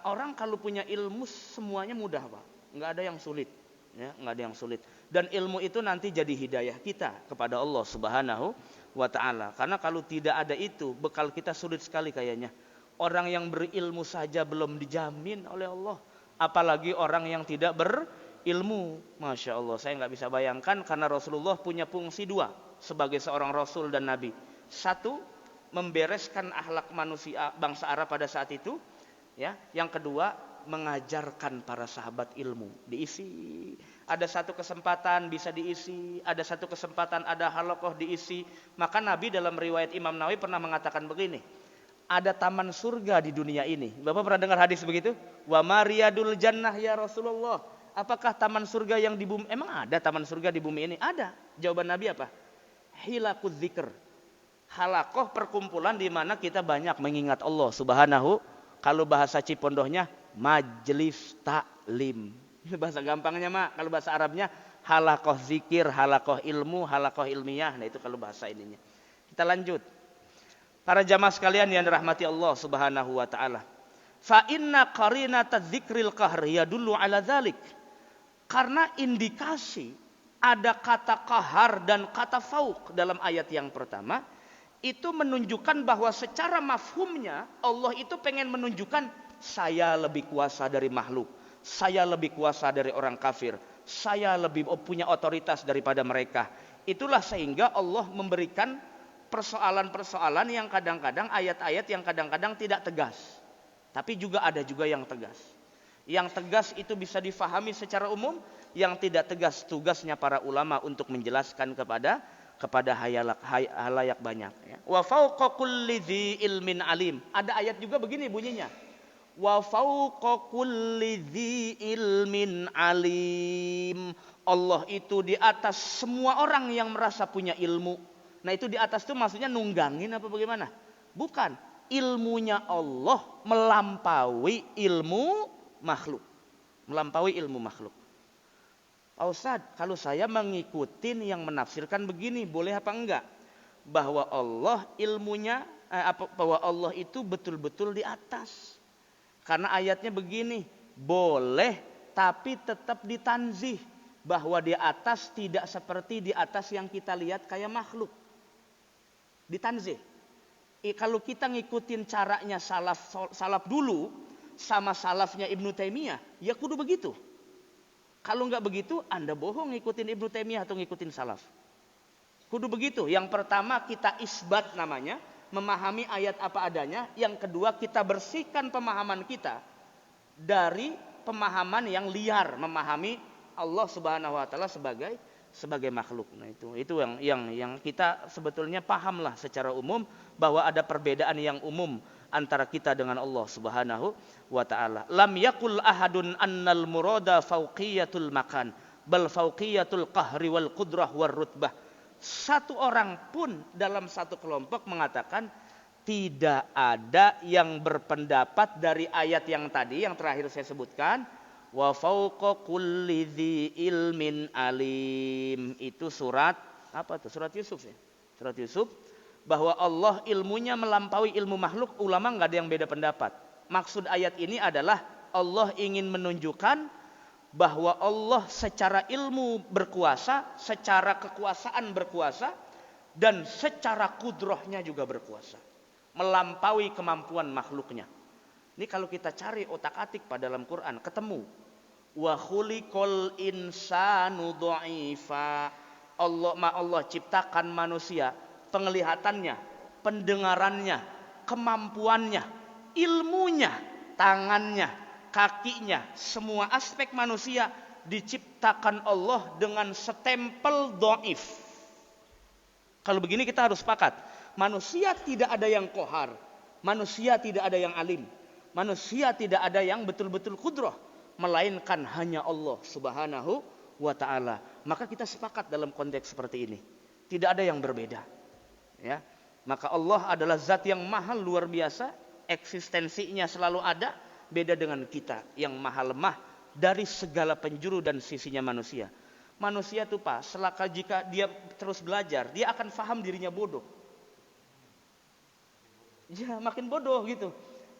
orang kalau punya ilmu semuanya mudah Pak. Nggak ada yang sulit. Ya, nggak ada yang sulit. Dan ilmu itu nanti jadi hidayah kita kepada Allah Subhanahu wa ta'ala. Karena kalau tidak ada itu, bekal kita sulit sekali kayaknya. Orang yang berilmu saja belum dijamin oleh Allah. Apalagi orang yang tidak berilmu. Masya Allah, saya nggak bisa bayangkan karena Rasulullah punya fungsi 2 sebagai seorang Rasul dan Nabi. 1, membereskan akhlak manusia bangsa Arab pada saat itu. Ya, yang kedua, mengajarkan para sahabat ilmu. Diisi. Ada satu kesempatan bisa diisi. Ada satu kesempatan ada halaqah diisi. Maka Nabi dalam riwayat Imam Nawawi pernah mengatakan begini. Ada taman surga di dunia ini. Bapak pernah dengar hadis begitu? Wa mariyadul jannah ya Rasulullah. Apakah taman surga yang di bumi? Emang ada taman surga di bumi ini? Ada. Jawaban Nabi apa? Hilakuz zikr. Halaqah perkumpulan di mana kita banyak mengingat Allah Subhanahu. Kalau bahasa Cipondohnya majelis taklim. Itu bahasa gampangnya Mak. Kalau bahasa Arabnya halaqah zikir, halaqah ilmu, halaqah ilmiah. Nah itu kalau bahasa ininya. Kita lanjut. Para jamaah sekalian yang dirahmati Allah Subhanahu wa taala. Fa inna qarinata dzikril qahr yadullu ala dzalik. Karena indikasi ada kata qahar dan kata fauq dalam ayat yang pertama itu menunjukkan bahwa secara mafhumnya Allah itu pengen menunjukkan saya lebih kuasa dari makhluk. Saya lebih kuasa dari orang kafir. Saya lebih punya otoritas daripada mereka. Itulah sehingga Allah memberikan persoalan-persoalan yang kadang-kadang ayat-ayat yang kadang-kadang tidak tegas. Tapi juga ada juga yang tegas. Yang tegas itu bisa difahami secara umum. Yang tidak tegas tugasnya para ulama untuk menjelaskan kepada halayak banyak. Wa fauqa kulli dzi ilmin alim. Ada ayat juga begini bunyinya. Wa fauqa kulli dzi ilmin alim. Allah itu di atas semua orang yang merasa punya ilmu. Nah itu di atas itu maksudnya nunggangin apa bagaimana? Bukan. Ilmunya Allah melampaui ilmu makhluk. Melampaui ilmu makhluk. Pak Ustadz, kalau saya mengikutin yang menafsirkan begini, boleh apa enggak? Bahwa Allah ilmunya, bahwa Allah itu betul-betul di atas. Karena ayatnya begini, boleh tapi tetap ditanzih. Bahwa di atas tidak seperti di atas yang kita lihat kayak makhluk. Ditanzih. Kalau kita ngikutin caranya salaf dulu, sama salafnya Ibnu Taimiyah, ya kudu begitu. Kalau enggak begitu, Anda bohong ngikutin Ibnu Taimiyah atau ngikutin salaf. Kudu begitu. Yang pertama kita isbat namanya, memahami ayat apa adanya. Yang kedua kita bersihkan pemahaman kita dari pemahaman yang liar, memahami Allah Subhanahu wa taala sebagai makhluk. Nah itu yang kita sebetulnya pahamlah secara umum bahwa ada perbedaan yang umum antara kita dengan Allah Subhanahu wa taala. Lam yakul ahadun annal murada fauqiyatul makan, bal fauqiyatul qahri wal qudrah war rutbah. Satu orang pun dalam satu kelompok mengatakan tidak ada yang berpendapat dari ayat yang tadi yang terakhir saya sebutkan wa fauqa kulli dzi ilmin alim. Itu surat apa tuh? Surat Yusuf ya. Surat Yusuf. Bahwa Allah ilmunya melampaui ilmu makhluk, ulama nggak ada yang beda pendapat. Maksud ayat ini adalah Allah ingin menunjukkan bahwa Allah secara ilmu berkuasa, secara kekuasaan berkuasa, dan secara kudrohnya juga berkuasa. Melampaui kemampuan makhluknya. Ini kalau kita cari otak-atik pada dalam Quran, ketemu. Wa khuliqal insanu dha'ifa. Allah ciptakan manusia. Penglihatannya, pendengarannya, kemampuannya, ilmunya, tangannya, kakinya, semua aspek manusia diciptakan Allah dengan stempel dhaif. Kalau begini kita harus sepakat. Manusia tidak ada yang qahar. Manusia tidak ada yang alim. Manusia tidak ada yang betul-betul qudrah. Melainkan hanya Allah subhanahu wa ta'ala. Maka kita sepakat dalam konteks seperti ini. Tidak ada yang berbeda. Ya. Maka Allah adalah zat yang maha luar biasa. Eksistensinya selalu ada. Beda dengan kita yang maha lemah dari segala penjuru dan sisinya manusia. Manusia tuh Pak, selaka jika dia terus belajar, dia akan faham dirinya bodoh. Ya, makin bodoh gitu.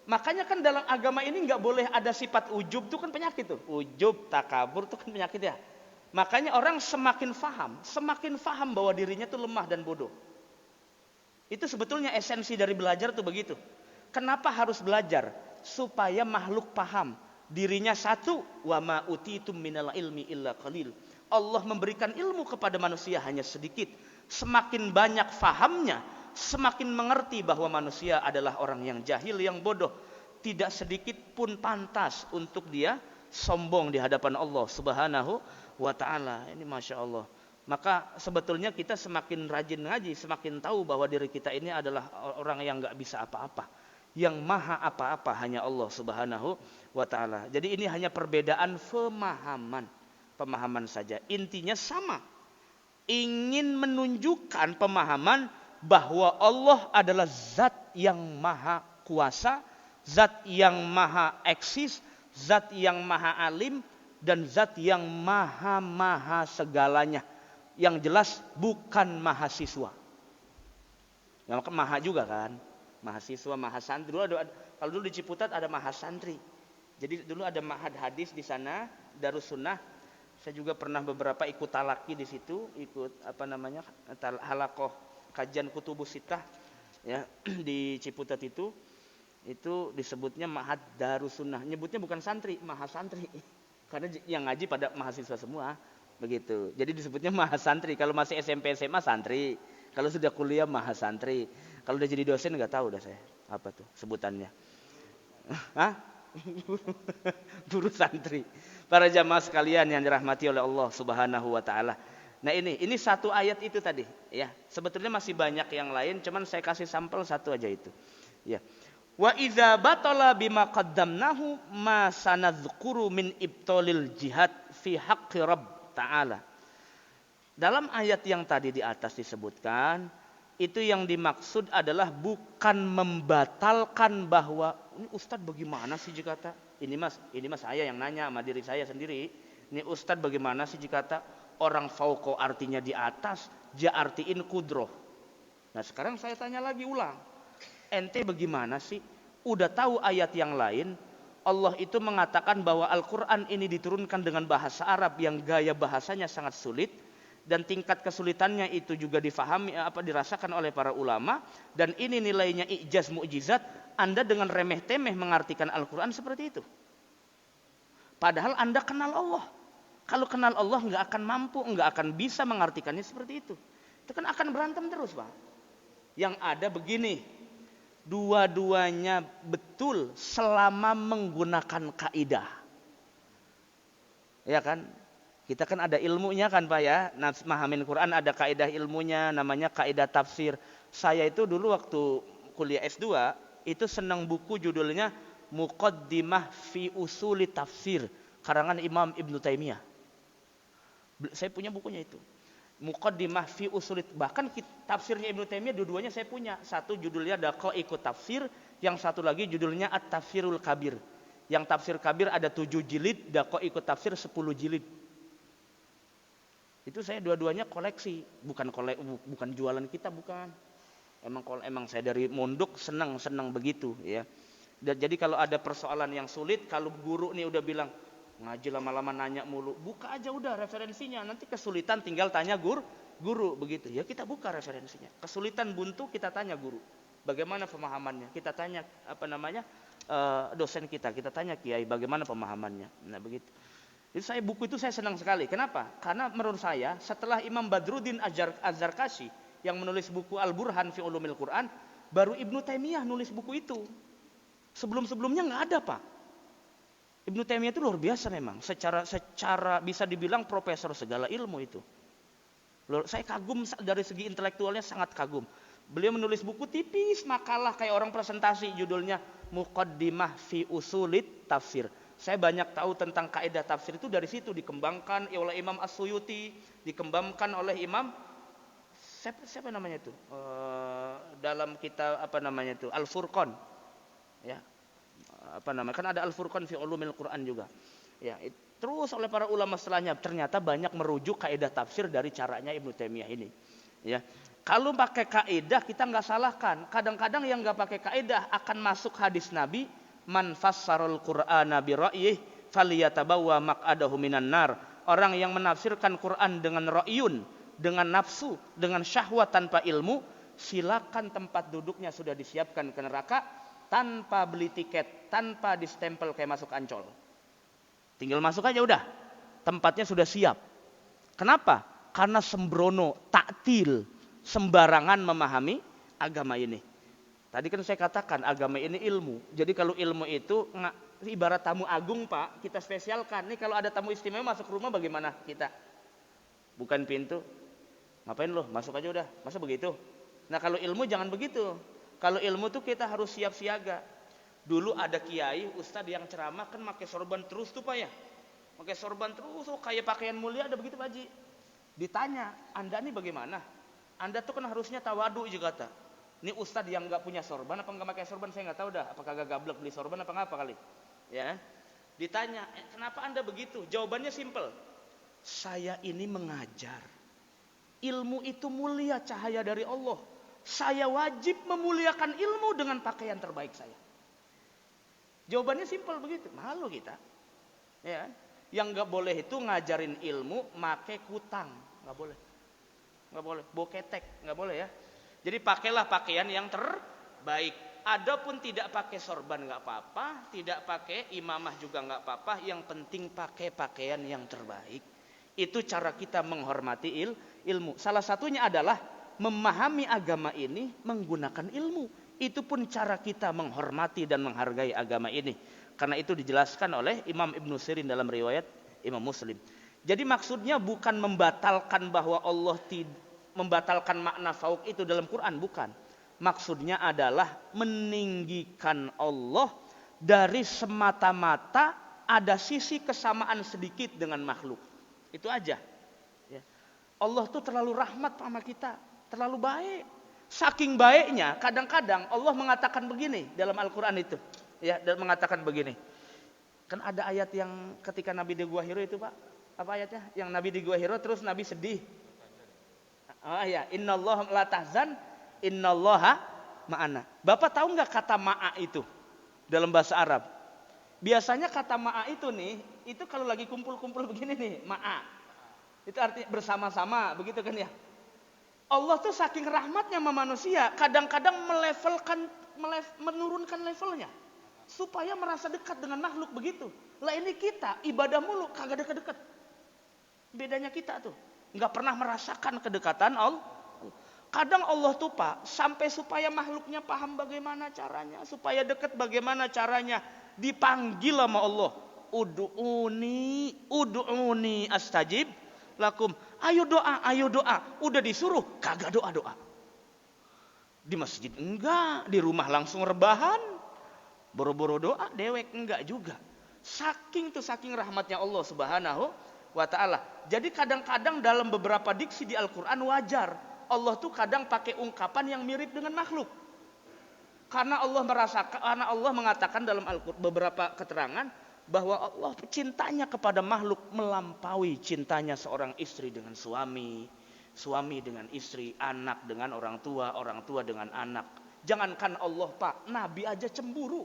Makanya kan dalam agama ini nggak boleh ada sifat ujub, tuh kan penyakit tuh. Ujub, takabur tuh kan penyakit ya. Makanya orang semakin faham bahwa dirinya tuh lemah dan bodoh. Itu sebetulnya esensi dari belajar tuh begitu. Kenapa harus belajar? Supaya makhluk paham dirinya satu, wa ma utitum minal ilmi illa qalil. Allah memberikan ilmu kepada manusia hanya sedikit. Semakin banyak fahamnya, semakin mengerti bahwa manusia adalah orang yang jahil, yang bodoh. Tidak sedikit pun pantas untuk dia sombong di hadapan Allah subhanahu wa ta'ala. Ini Masya Allah. Maka sebetulnya kita semakin rajin ngaji, semakin tahu bahwa diri kita ini adalah orang yang gak bisa apa-apa. Yang maha apa-apa hanya Allah subhanahu wa ta'ala. Jadi ini hanya perbedaan pemahaman saja. Intinya sama. Ingin menunjukkan pemahaman bahwa Allah adalah zat yang maha kuasa, zat yang maha eksis, zat yang maha alim, dan zat yang maha segalanya. Yang jelas bukan mahasiswa. Yang maha juga kan. Mahasiswa, mahasantri. Kalau dulu di Ciputat ada mahasantri. Jadi dulu ada mahad hadis di sana, Darus Sunnah. Saya juga pernah beberapa ikut talaki di situ, ikut halakoh kajian kutubus sittah ya di Ciputat itu disebutnya mahad Darus Sunnah. Nyebutnya bukan santri, mahasantri. Karena yang ngaji pada mahasiswa semua, begitu. Jadi disebutnya mahasantri. Kalau masih SMP SMA santri. Kalau sudah kuliah mahasantri. Kalau udah jadi dosen nggak tahu dah saya apa tuh sebutannya. Hah? Guru santri. Para jamaah sekalian yang dirahmati oleh Allah Subhanahu wa taala. Nah, ini satu ayat itu tadi, ya. Sebetulnya masih banyak yang lain, cuman saya kasih sampel satu aja itu. Ya. Wa idza batala bima qaddamnahu ma sanadhkuru min ibtalil jihad fi haqqi Rabb ta'ala. Dalam ayat yang tadi di atas disebutkan, itu yang dimaksud adalah bukan membatalkan bahwa ini Ustadz bagaimana sih jika kata ini mas saya yang nanya sama diri saya sendiri. Ini Ustadz bagaimana sih jika kata orang fauqo artinya di atas, ja artiin kudroh. Nah sekarang saya tanya lagi ulang. Ente bagaimana sih? Udah tahu ayat yang lain, Allah itu mengatakan bahwa Al-Quran ini diturunkan dengan bahasa Arab yang gaya bahasanya sangat sulit. Dan tingkat kesulitannya itu juga dirasakan oleh para ulama. Dan ini nilainya ijaz mu'jizat. Anda dengan remeh temeh mengartikan Al-Quran seperti itu. Padahal Anda kenal Allah. Kalau kenal Allah nggak akan mampu, nggak akan bisa mengartikannya seperti itu. Itu kan akan berantem terus Pak. Yang ada begini. Dua-duanya betul selama menggunakan kaidah. Ya kan? Kita kan ada ilmunya kan Pak ya. Mahamin Quran ada kaidah ilmunya namanya kaidah tafsir. Saya itu dulu waktu kuliah S2 itu senang buku judulnya Muqaddimah fi Usuli Tafsir karangan Imam Ibnu Taimiyah. Saya punya bukunya itu. Muqaddimah fi Usuli, bahkan tafsirnya Ibnu Taimiyah dua-duanya saya punya. Satu judulnya Daqaiqut Tafsir, yang satu lagi judulnya At-Tafsirul Kabir. Yang tafsir kabir ada 7 jilid, Daqaiqut Tafsir 10 jilid. Itu saya dua-duanya koleksi, bukan jualan kita, bukan. Emang saya dari mondok senang begitu ya. Dan jadi kalau ada persoalan yang sulit, kalau guru nih udah bilang ngaji lama-lama nanya mulu, buka aja udah referensinya. Nanti kesulitan tinggal tanya guru begitu. Ya kita buka referensinya. Kesulitan buntu kita tanya guru. Bagaimana pemahamannya? Kita tanya dosen kita tanya kiai bagaimana pemahamannya. Nah begitu. Jadi buku itu saya senang sekali. Kenapa? Karena menurut saya setelah Imam Badruddin Az-Zarkashi yang menulis buku Al-Burhan fi Ulumil Quran, baru Ibnu Taimiyah nulis buku itu. Sebelum-sebelumnya nggak ada Pak. Ibnu Taimiyah itu luar biasa memang. Secara bisa dibilang profesor segala ilmu itu. Saya kagum dari segi intelektualnya, sangat kagum. Beliau menulis buku tipis, makalah kayak orang presentasi, judulnya Muqaddimah fi Usulit Tafsir. Saya banyak tahu tentang kaidah tafsir itu dari situ, dikembangkan oleh Imam As-Suyuti, dikembangkan oleh Imam siapa namanya itu? Dalam kitab apa namanya itu? Al-Furqan. Ya. Kan ada Al-Furqan fi Ulumil Quran juga. Ya, terus oleh para ulama setelahnya ternyata banyak merujuk kaidah tafsir dari caranya Ibnu Taimiyah ini. Ya. Kalau pakai kaidah kita nggak salahkan. Kadang-kadang yang nggak pakai kaidah akan masuk hadis Nabi, man fassarul Qur'ana bi ra'yih falyatabawwa maq'adahu minan nar. Orang yang menafsirkan Quran dengan ra'yun, dengan nafsu, dengan syahwat tanpa ilmu, silakan tempat duduknya sudah disiapkan ke neraka tanpa beli tiket, tanpa distempel kayak masuk Ancol. Tinggal masuk aja udah. Tempatnya sudah siap. Kenapa? Karena sembrono, taktil, sembarangan memahami agama ini. Tadi kan saya katakan agama ini ilmu. Jadi kalau ilmu itu ibarat tamu agung, Pak, kita spesialkan. Nih kalau ada tamu istimewa masuk rumah bagaimana kita? Bukan pintu. Ngapain lo? Masuk aja udah. Masa begitu? Nah kalau ilmu jangan begitu. Kalau ilmu tuh kita harus siap siaga. Dulu ada kiai, ustadz yang ceramah kan pakai sorban terus tuh Pak ya. Pakai sorban terus, kayak pakaian mulia, ada begitu Pak Haji. Ditanya, Anda nih bagaimana? Anda tuh kan harusnya tawadu juga kata. Ini ustadz yang nggak punya sorban apa nggak pakai sorban saya nggak tahu dah. Apakah gak gablek beli sorban apa ngapa kali? Ya. Ditanya, kenapa Anda begitu? Jawabannya simpel. Saya ini mengajar. Ilmu itu mulia, cahaya dari Allah. Saya wajib memuliakan ilmu dengan pakaian terbaik saya. Jawabannya simpel begitu. Malu kita. Ya. Yang nggak boleh itu ngajarin ilmu make kutang, nggak boleh. Nggak boleh. Boketek, nggak boleh ya. Jadi pakailah pakaian yang terbaik. Adapun tidak pakai sorban nggak apa-apa, tidak pakai imamah juga nggak apa-apa. Yang penting pakai pakaian yang terbaik. Itu cara kita menghormati ilmu. Salah satunya adalah memahami agama ini menggunakan ilmu. Itu pun cara kita menghormati dan menghargai agama ini. Karena itu dijelaskan oleh Imam Ibnu Sirin dalam riwayat Imam Muslim. Jadi maksudnya bukan membatalkan bahwa Allah membatalkan makna fauk itu dalam Quran, bukan. Maksudnya adalah meninggikan Allah dari semata-mata ada sisi kesamaan sedikit dengan makhluk. Itu aja. Ya. Allah tuh terlalu rahmat sama kita, terlalu baik. Saking baiknya, kadang-kadang Allah mengatakan begini dalam Al-Quran itu. Ya, dan mengatakan begini. Kan ada ayat yang ketika Nabi di Gua Hiro itu Pak. Apa ayatnya? Yang Nabi di Gua Hiro terus Nabi sedih. Ya, innallaha la tahzan, innallaha ma'ana. Bapak tahu nggak kata ma'a itu dalam bahasa Arab? Biasanya kata ma'a itu nih, itu kalau lagi kumpul-kumpul begini nih, ma'a. Itu artinya bersama-sama, begitu kan ya? Allah tuh saking rahmatnya sama manusia, kadang-kadang menurunkan levelnya supaya merasa dekat dengan makhluk begitu. Lah ini kita ibadah mulu kagak deket-deket. Bedanya kita tuh nggak pernah merasakan kedekatan Allah. Kadang Allah tuh Pak sampai supaya makhluknya paham bagaimana caranya, supaya dekat bagaimana caranya, dipanggil sama Allah. Ud'uni astajib lakum. Ayo doa. Udah disuruh kagak doa. Di masjid enggak, di rumah langsung rebahan. Boro-boro doa, dewek enggak juga. Saking rahmatnya Allah Subhanahu wa ta'ala. Jadi kadang-kadang dalam beberapa diksi di Al-Quran wajar. Allah tuh kadang pakai ungkapan yang mirip dengan makhluk. Karena Allah mengatakan dalam Al-Quran beberapa keterangan bahwa Allah cintanya kepada makhluk melampaui cintanya seorang istri dengan suami, suami dengan istri, anak dengan orang tua dengan anak. Jangankan Allah Pak, Nabi aja cemburu.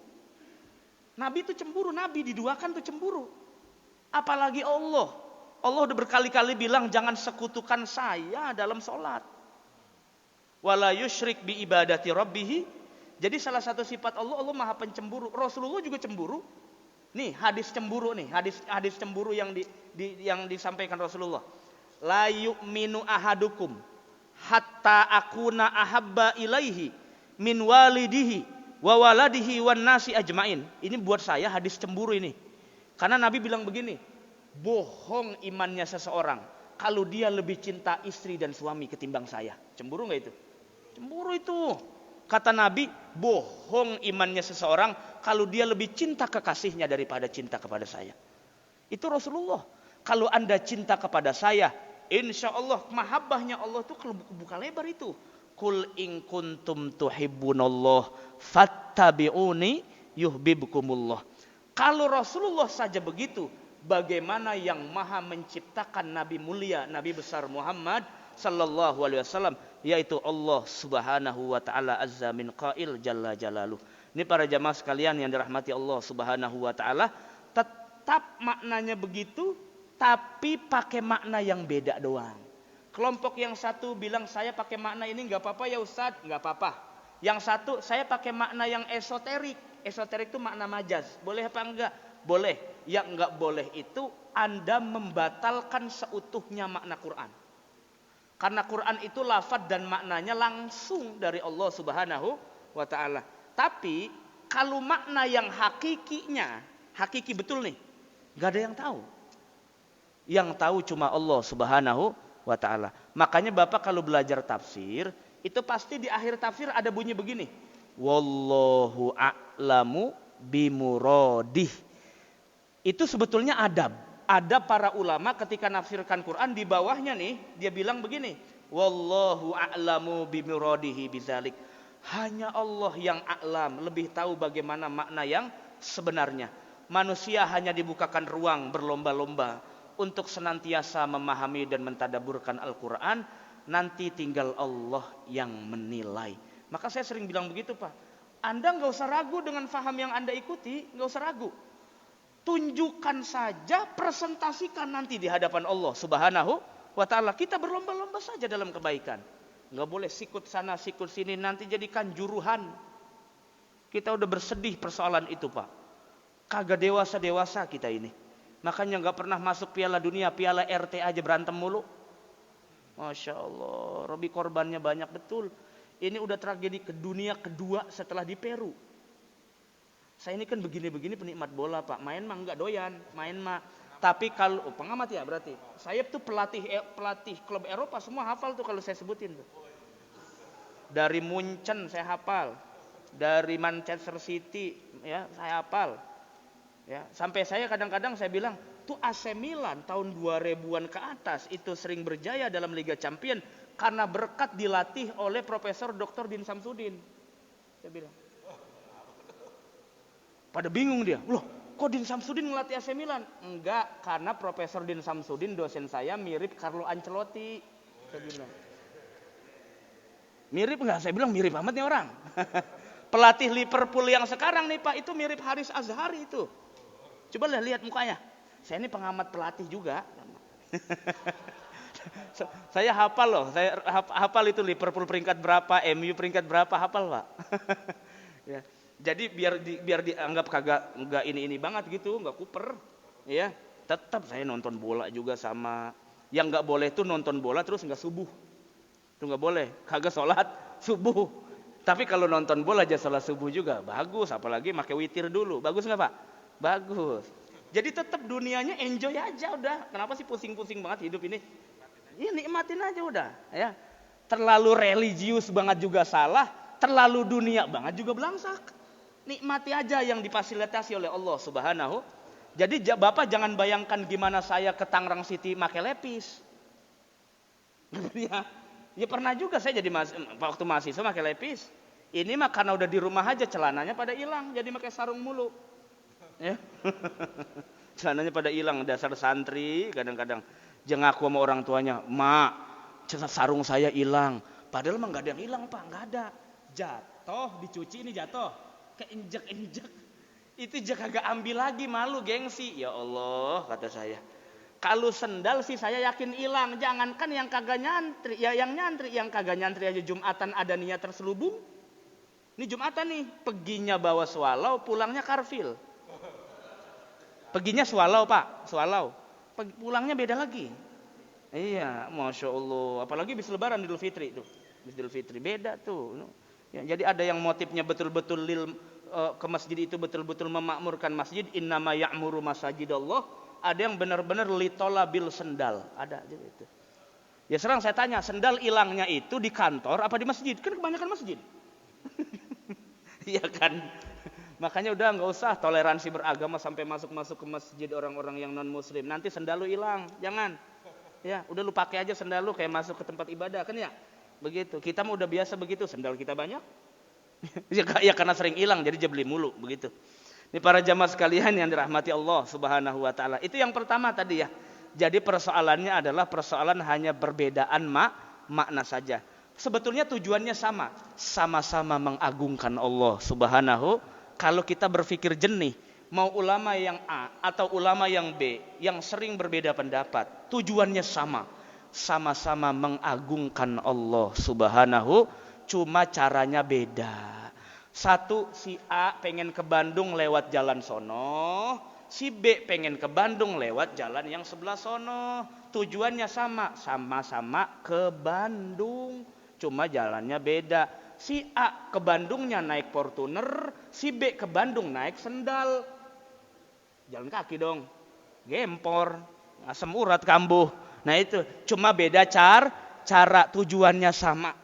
Nabi itu cemburu, Nabi diduakan tuh cemburu. Apalagi Allah. Allah udah berkali-kali bilang jangan sekutukan saya dalam sholat. Wala yusyrik bi ibadati rabbih. Jadi salah satu sifat Allah maha pencemburu. Rasulullah juga cemburu. Nih hadis cemburu nih, hadis cemburu yang disampaikan Rasulullah. La yu'minu ahadukum hatta akuna ahabba ilaihi min walidihi wa waladihi wan nasi ajmain. Ini buat saya hadis cemburu ini. Karena Nabi bilang begini, bohong imannya seseorang kalau dia lebih cinta istri dan suami ketimbang saya. Cemburu nggak itu? Cemburu itu. Kata Nabi, bohong imannya seseorang kalau dia lebih cinta kekasihnya daripada cinta kepada saya. Itu Rasulullah. Kalau Anda cinta kepada saya, insya Allah mahabbahnya Allah itu buka lebar itu. Kul in kuntum tuhibbunallah fattabi'uni yuhibbukumullah. Kalau Rasulullah saja begitu, bagaimana yang maha menciptakan Nabi mulia, Nabi besar Muhammad sallallahu alaihi wasallam, yaitu Allah subhanahu wa ta'ala azza min qail jalla jalaluh. Ini para jamaah sekalian yang dirahmati Allah subhanahu wa ta'ala, tetap maknanya begitu, tapi pakai makna yang beda doang. Kelompok yang satu bilang saya pakai makna ini nggak apa-apa ya Ustadz, nggak apa-apa. Yang satu saya pakai makna yang esoterik. Esoterik itu makna majaz. Boleh apa enggak? Boleh. Yang enggak boleh itu Anda membatalkan seutuhnya makna Quran. Karena Quran itu lafaz dan maknanya langsung dari Allah Subhanahu wa ta'ala. Tapi kalau makna yang hakikinya, hakiki betul nih, nggak ada yang tahu. Yang tahu cuma Allah Subhanahu wa ta'ala. Makanya Bapak kalau belajar tafsir, itu pasti di akhir tafsir ada bunyi begini. Wallahu a'lamu bimuradih. Itu sebetulnya adab. Ada para ulama ketika nafsirkan Quran, di bawahnya nih dia bilang begini, wallahu a'lamu bimuradihi bizalik. Hanya Allah yang a'lam, lebih tahu bagaimana makna yang sebenarnya. Manusia hanya dibukakan ruang berlomba-lomba untuk senantiasa memahami dan mentadaburkan Al-Quran. Nanti tinggal Allah yang menilai. Maka saya sering bilang begitu Pak, Anda nggak usah ragu dengan faham yang Anda ikuti, nggak usah ragu. Tunjukkan saja, presentasikan nanti di hadapan Allah Subhanahu wa ta'ala. Kita berlomba-lomba saja dalam kebaikan. Nggak boleh sikut sana, sikut sini, nanti jadikan juruhan. Kita udah bersedih persoalan itu Pak. Kagak dewasa-dewasa kita ini. Makanya nggak pernah masuk Piala Dunia, Piala RT aja berantem mulu. Masya Allah, Robi korbannya banyak betul. Ini udah tragedi ke dunia kedua setelah di Peru. Saya ini kan begini-begini penikmat bola Pak. Main mah enggak doyan, main mah. Tapi kalau pengamat ya berarti. Saya tuh pelatih klub Eropa semua hafal tuh kalau saya sebutin tuh. Dari Munchen saya hafal. Dari Manchester City ya saya hafal. Ya, sampai saya kadang-kadang saya bilang, tuh AC Milan tahun 2000-an ke atas itu sering berjaya dalam Liga Champion karena berkat dilatih oleh Profesor Dr. Din Samsudin. Saya bilang. Pada bingung dia, loh kok Din Samsudin ngelatih AC Milan? Enggak, karena Profesor Din Samsudin dosen saya mirip Carlo Ancelotti. Saya bilang. Mirip enggak? Saya bilang mirip amat nih orang. Pelatih Liverpool yang sekarang nih Pak, itu mirip Haris Azhari itu. Coba lihat mukanya. Saya ini pengamat pelatih juga. Saya hafal loh, saya hafal itu Liverpool peringkat berapa, MU peringkat berapa, hafal Pak. Ya. Jadi biar dianggap kagak enggak ini banget gitu, enggak kuper. Ya, tetap saya nonton bola juga sama. Yang enggak boleh tuh nonton bola terus enggak subuh. Itu enggak boleh, kagak sholat subuh. Tapi kalau nonton bola aja sholat subuh juga bagus, apalagi pakai witir dulu. Bagus enggak Pak? Bagus. Jadi tetap dunianya enjoy aja udah. Kenapa sih pusing-pusing banget hidup ini? Ya nikmatin aja udah, ya. Terlalu religius banget juga salah, terlalu dunia banget juga belangsak. Nikmati aja yang difasilitasi oleh Allah Subhanahu. Jadi Bapak jangan bayangkan gimana saya ke Tangerang City pakai lepis. Ya pernah juga saya jadi waktu mahasiswa pakai lepis. Ini mah karena udah di rumah aja celananya pada hilang, jadi pakai sarung mulu. Ya. Celananya pada hilang, dasar santri kadang-kadang jangan ngaku sama orang tuanya, "Mak, sarung saya hilang." Padahal mah enggak ada yang hilang, Pak, enggak ada. Jatuh, dicuci ini jatuh. Keinjek-injek. Itu kagak ambil lagi, malu gengsi. Ya Allah, kata saya. Kalau sendal sih saya yakin hilang. Jangankan yang kagak nyantri, ya yang nyantri, yang kagak nyantri aja Jumatan ada niat terselubung. Ini Jumatan nih, peginya bawa swallow, pulangnya karfil. Peginya swallow Pak, swallow. Pulangnya beda lagi. Iya, Masya Allah. Apalagi bis lebaran Idul Fitri tuh. Idul Fitri beda tuh. Ya, jadi ada yang motifnya betul-betul lil ke masjid itu betul-betul memakmurkan masjid, innama ya'muru masajidallah. Ada yang benar-benar litolabil sendal, ada aja itu. Ya sekarang saya tanya, sendal hilangnya itu di kantor apa di masjid? Kan kebanyakan masjid. Iya kan? Makanya udah nggak usah toleransi beragama sampai masuk-masuk ke masjid orang-orang yang non muslim. Nanti sendal lu hilang, jangan. Ya, udah lu pakai aja sendal lu kayak masuk ke tempat ibadah kan ya? Begitu. Kita mah udah biasa begitu, sendal kita banyak. Ya karena sering hilang jadi beli mulu begitu. Ini para jamaah sekalian yang dirahmati Allah Subhanahu wa taala. Itu yang pertama tadi ya. Jadi persoalannya adalah persoalan hanya perbedaan makna saja. Sebetulnya tujuannya sama. Sama-sama mengagungkan Allah Subhanahu. Kalau kita berpikir jernih, mau ulama yang A atau ulama yang B yang sering berbeda pendapat, tujuannya sama. Sama-sama mengagungkan Allah Subhanahu, cuma caranya beda. Satu, si A pengen ke Bandung lewat jalan sono, si B pengen ke Bandung lewat jalan yang sebelah sono. Tujuannya sama, sama-sama ke Bandung, cuma jalannya beda. Si A ke Bandungnya naik Fortuner, si B ke Bandung naik sendal. Jalan kaki dong, gempor, asam urat kambuh. Nah itu, cuma beda cara, tujuannya sama.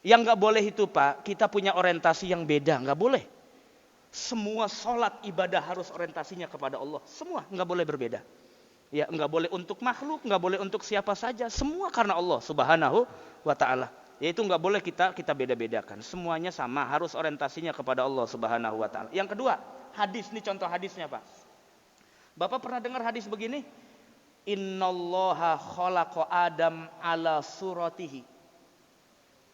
Yang nggak boleh itu Pak, kita punya orientasi yang beda, nggak boleh. Semua sholat ibadah harus orientasinya kepada Allah, semua nggak boleh berbeda. Ya nggak boleh untuk makhluk, nggak boleh untuk siapa saja, semua karena Allah Subhanahu wa taala. Yaitu nggak boleh kita beda-bedakan, semuanya sama, harus orientasinya kepada Allah Subhanahu wa taala. Yang kedua, hadis, ini contoh hadisnya Pak. Bapak pernah dengar hadis begini? Innallaha khalaqa Adam ala suratihi.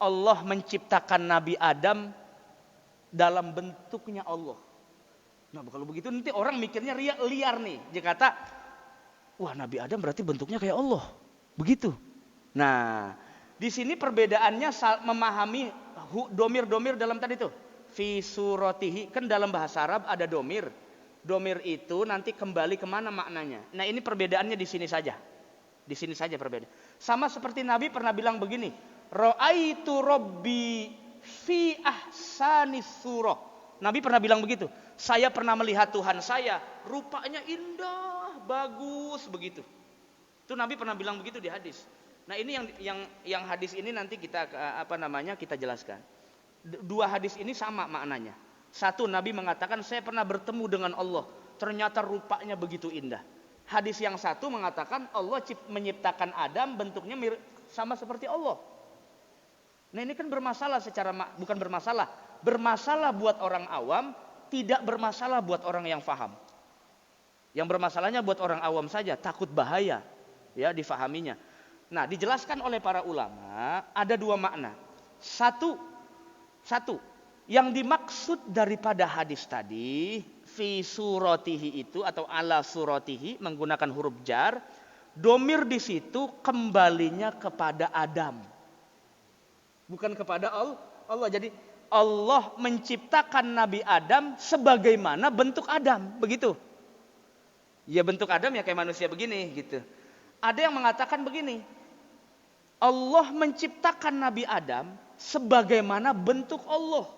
Allah menciptakan Nabi Adam dalam bentuknya Allah. Nah kalau begitu nanti orang mikirnya liar nih. Dia kata, wah Nabi Adam berarti bentuknya kayak Allah. Begitu. Nah di sini perbedaannya memahami domir dalam tadi itu. Fi suratihi, kan dalam bahasa Arab ada domir. Domir itu nanti kembali kemana maknanya. Nah ini perbedaannya di sini saja. Di sini saja perbedaan. Sama seperti Nabi pernah bilang begini. Ra'aitu Rabbi fi ahsanis surah. Nabi pernah bilang begitu. Saya pernah melihat Tuhan saya, rupanya indah, bagus begitu. Itu Nabi pernah bilang begitu di hadis. Nah, ini yang hadis ini nanti kita kita jelaskan. Dua hadis ini sama maknanya. Satu, Nabi mengatakan saya pernah bertemu dengan Allah, ternyata rupanya begitu indah. Hadis yang satu mengatakan Allah menciptakan Adam bentuknya sama seperti Allah. Nah ini kan bermasalah bukan bermasalah. Bermasalah buat orang awam, tidak bermasalah buat orang yang faham. Yang bermasalahnya buat orang awam saja, takut bahaya ya difahaminya. Nah dijelaskan oleh para ulama ada dua makna. Satu, yang dimaksud daripada hadis tadi, fi suratihi itu atau ala suratihi menggunakan huruf jar, domir di situ kembalinya kepada Adam. Bukan kepada Allah. Jadi Allah menciptakan Nabi Adam sebagaimana bentuk Adam, begitu. Ya bentuk Adam ya kayak manusia begini gitu. Ada yang mengatakan begini. Allah menciptakan Nabi Adam sebagaimana bentuk Allah.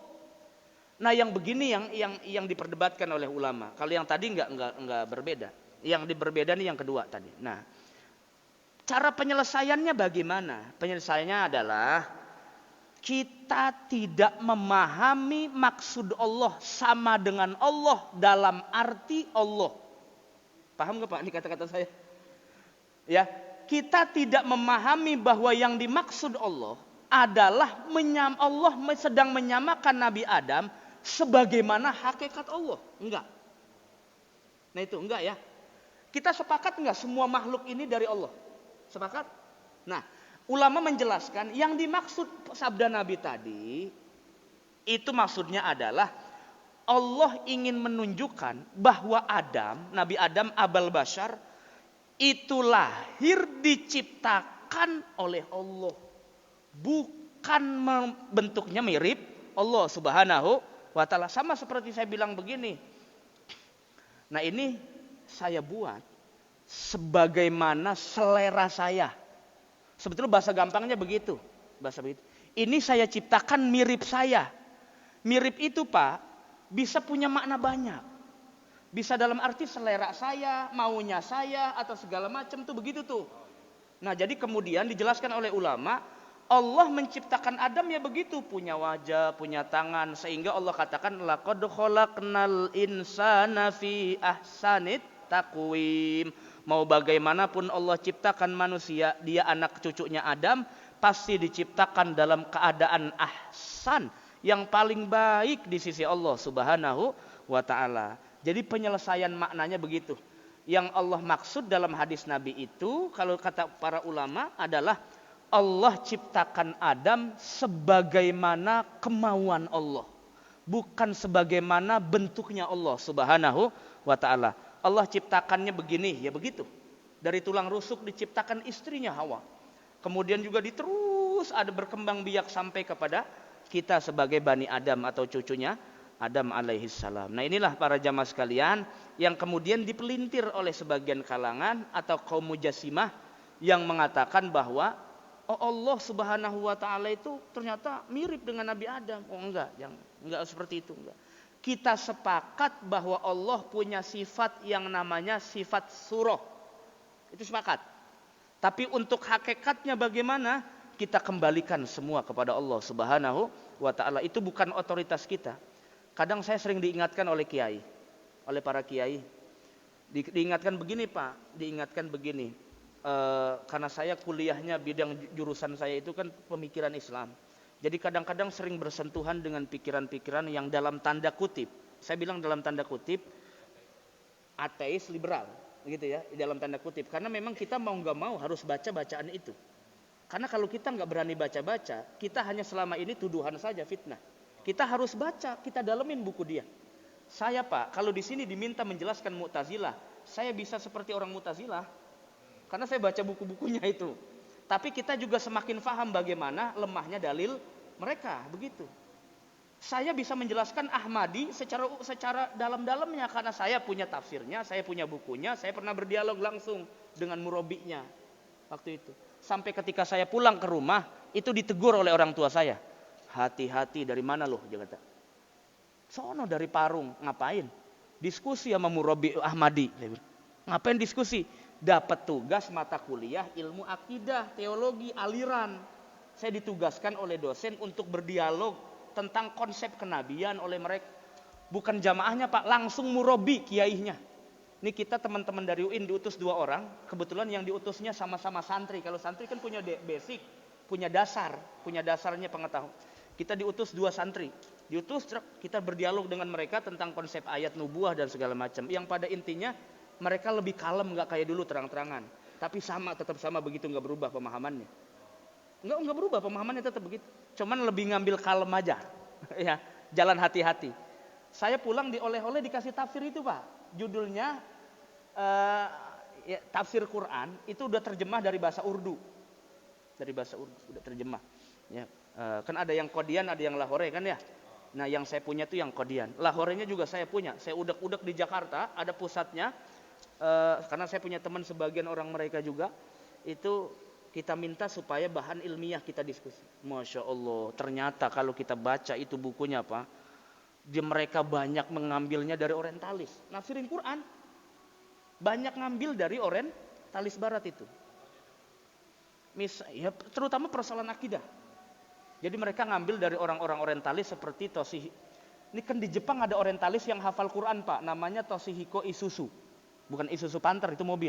Nah, yang begini yang diperdebatkan oleh ulama. Kalau yang tadi enggak berbeda. Yang berbeda nih yang kedua tadi. Nah, cara penyelesaiannya bagaimana? Penyelesaiannya adalah kita tidak memahami maksud Allah sama dengan Allah dalam arti Allah. Paham gak Pak ini kata-kata saya? Ya, kita tidak memahami bahwa yang dimaksud Allah adalah Allah sedang menyamakan Nabi Adam sebagaimana hakikat Allah. Enggak. Nah itu enggak ya. Kita sepakat enggak semua makhluk ini dari Allah? Sepakat? Nah, ulama menjelaskan yang dimaksud sabda Nabi tadi itu maksudnya adalah Allah ingin menunjukkan bahwa Nabi Adam Abal Bashar itu lahir diciptakan oleh Allah. Bukan bentuknya mirip Allah Subhanahu wa ta'ala. Sama seperti saya bilang begini. Nah ini saya buat sebagaimana selera saya. Sebetulnya bahasa gampangnya begitu. Ini saya ciptakan mirip saya. Mirip itu Pak, bisa punya makna banyak. Bisa dalam arti selera saya, maunya saya, atau segala macam tuh begitu tuh. Nah jadi kemudian dijelaskan oleh ulama, Allah menciptakan Adam ya begitu, punya wajah, punya tangan, sehingga Allah katakan laqad khalaqnal insana fi ahsanit taqwim. Mau bagaimanapun Allah ciptakan manusia, dia anak cucunya Adam, pasti diciptakan dalam keadaan ahsan, yang paling baik di sisi Allah Subhanahu wa taala. Jadi penyelesaian maknanya begitu. Yang Allah maksud dalam hadis Nabi itu, kalau kata para ulama adalah Allah ciptakan Adam sebagaimana kemauan Allah, bukan sebagaimana bentuknya Allah Subhanahu wa taala. Allah ciptakannya begini, ya begitu. Dari tulang rusuk diciptakan istrinya Hawa. Kemudian juga diterus ada berkembang biak sampai kepada kita sebagai Bani Adam atau cucunya Adam alaihissalam. Nah inilah para jamaah sekalian yang kemudian dipelintir oleh sebagian kalangan atau kaum mujassimah yang mengatakan bahwa Allah Subhanahu wa taala itu ternyata mirip dengan Nabi Adam. Oh enggak seperti itu, enggak. Kita sepakat bahwa Allah punya sifat yang namanya sifat surah. Itu sepakat. Tapi untuk hakikatnya bagaimana? Kita kembalikan semua kepada Allah Subhanahu wa taala. Itu bukan otoritas kita. Kadang saya sering diingatkan oleh kiai, oleh para kiai. Diingatkan begini Pak, diingatkan begini. Karena saya kuliahnya bidang jurusan saya itu kan pemikiran Islam. Jadi kadang-kadang sering bersentuhan dengan pikiran-pikiran yang dalam tanda kutip, saya bilang dalam tanda kutip, ateis liberal, gitu ya, dalam tanda kutip. Karena memang kita mau nggak mau harus baca bacaan itu. Karena kalau kita nggak berani baca-baca, kita hanya selama ini tuduhan saja, fitnah. Kita harus baca, kita dalemin buku dia. Saya Pak, kalau di sini diminta menjelaskan Mu'tazilah, saya bisa seperti orang Mu'tazilah. Karena saya baca buku-bukunya itu. Tapi kita juga semakin paham bagaimana lemahnya dalil mereka, begitu. Saya bisa menjelaskan Ahmadi secara dalam-dalamnya karena saya punya tafsirnya, saya punya bukunya, saya pernah berdialog langsung dengan murabinya waktu itu. Sampai ketika saya pulang ke rumah, itu ditegur oleh orang tua saya. Hati-hati, dari mana loh? Dia kata. Sono dari Parung, ngapain? Diskusi sama murabi Ahmadi. Ngapain diskusi? Dapat tugas mata kuliah ilmu akidah, teologi, aliran. Saya ditugaskan oleh dosen untuk berdialog tentang konsep kenabian oleh mereka. Bukan jamaahnya Pak, langsung murabi kiainya. Ini kita teman-teman dari UIN diutus 2 orang. Kebetulan yang diutusnya sama-sama santri. Kalau santri kan punya basic, punya dasarnya pengetahuan. Kita diutus 2 santri. Diutus kita berdialog dengan mereka tentang konsep ayat nubuah dan segala macam. Yang pada intinya mereka lebih kalem, nggak kayak dulu terang-terangan. Tapi tetap sama begitu, nggak berubah pemahamannya. Nggak berubah pemahamannya, tetap begitu. Cuman lebih ngambil kalem aja, ya, jalan hati-hati. Saya pulang oleh-oleh dikasih tafsir itu Pak. Judulnya tafsir Quran itu udah terjemah dari bahasa Urdu. Dari bahasa Urdu udah terjemah. Ya, kan ada yang Qadian, ada yang Lahore kan ya. Nah yang saya punya tuh yang Qadian. Lahorenya juga saya punya. Saya udak-udak di Jakarta, ada pusatnya. Karena saya punya teman sebagian orang mereka juga, itu kita minta supaya bahan ilmiah kita diskusi. Masya Allah, ternyata kalau kita baca itu bukunya Pak, mereka banyak mengambilnya dari orientalis. Nafsirin Quran banyak ngambil dari orientalis barat itu. Ya, terutama persoalan akidah. Jadi mereka ngambil dari orang-orang orientalis seperti Ini kan di Jepang ada orientalis yang hafal Quran Pak, namanya Toshihiko Isuzu. Bukan Isuzu Panther, itu mobil.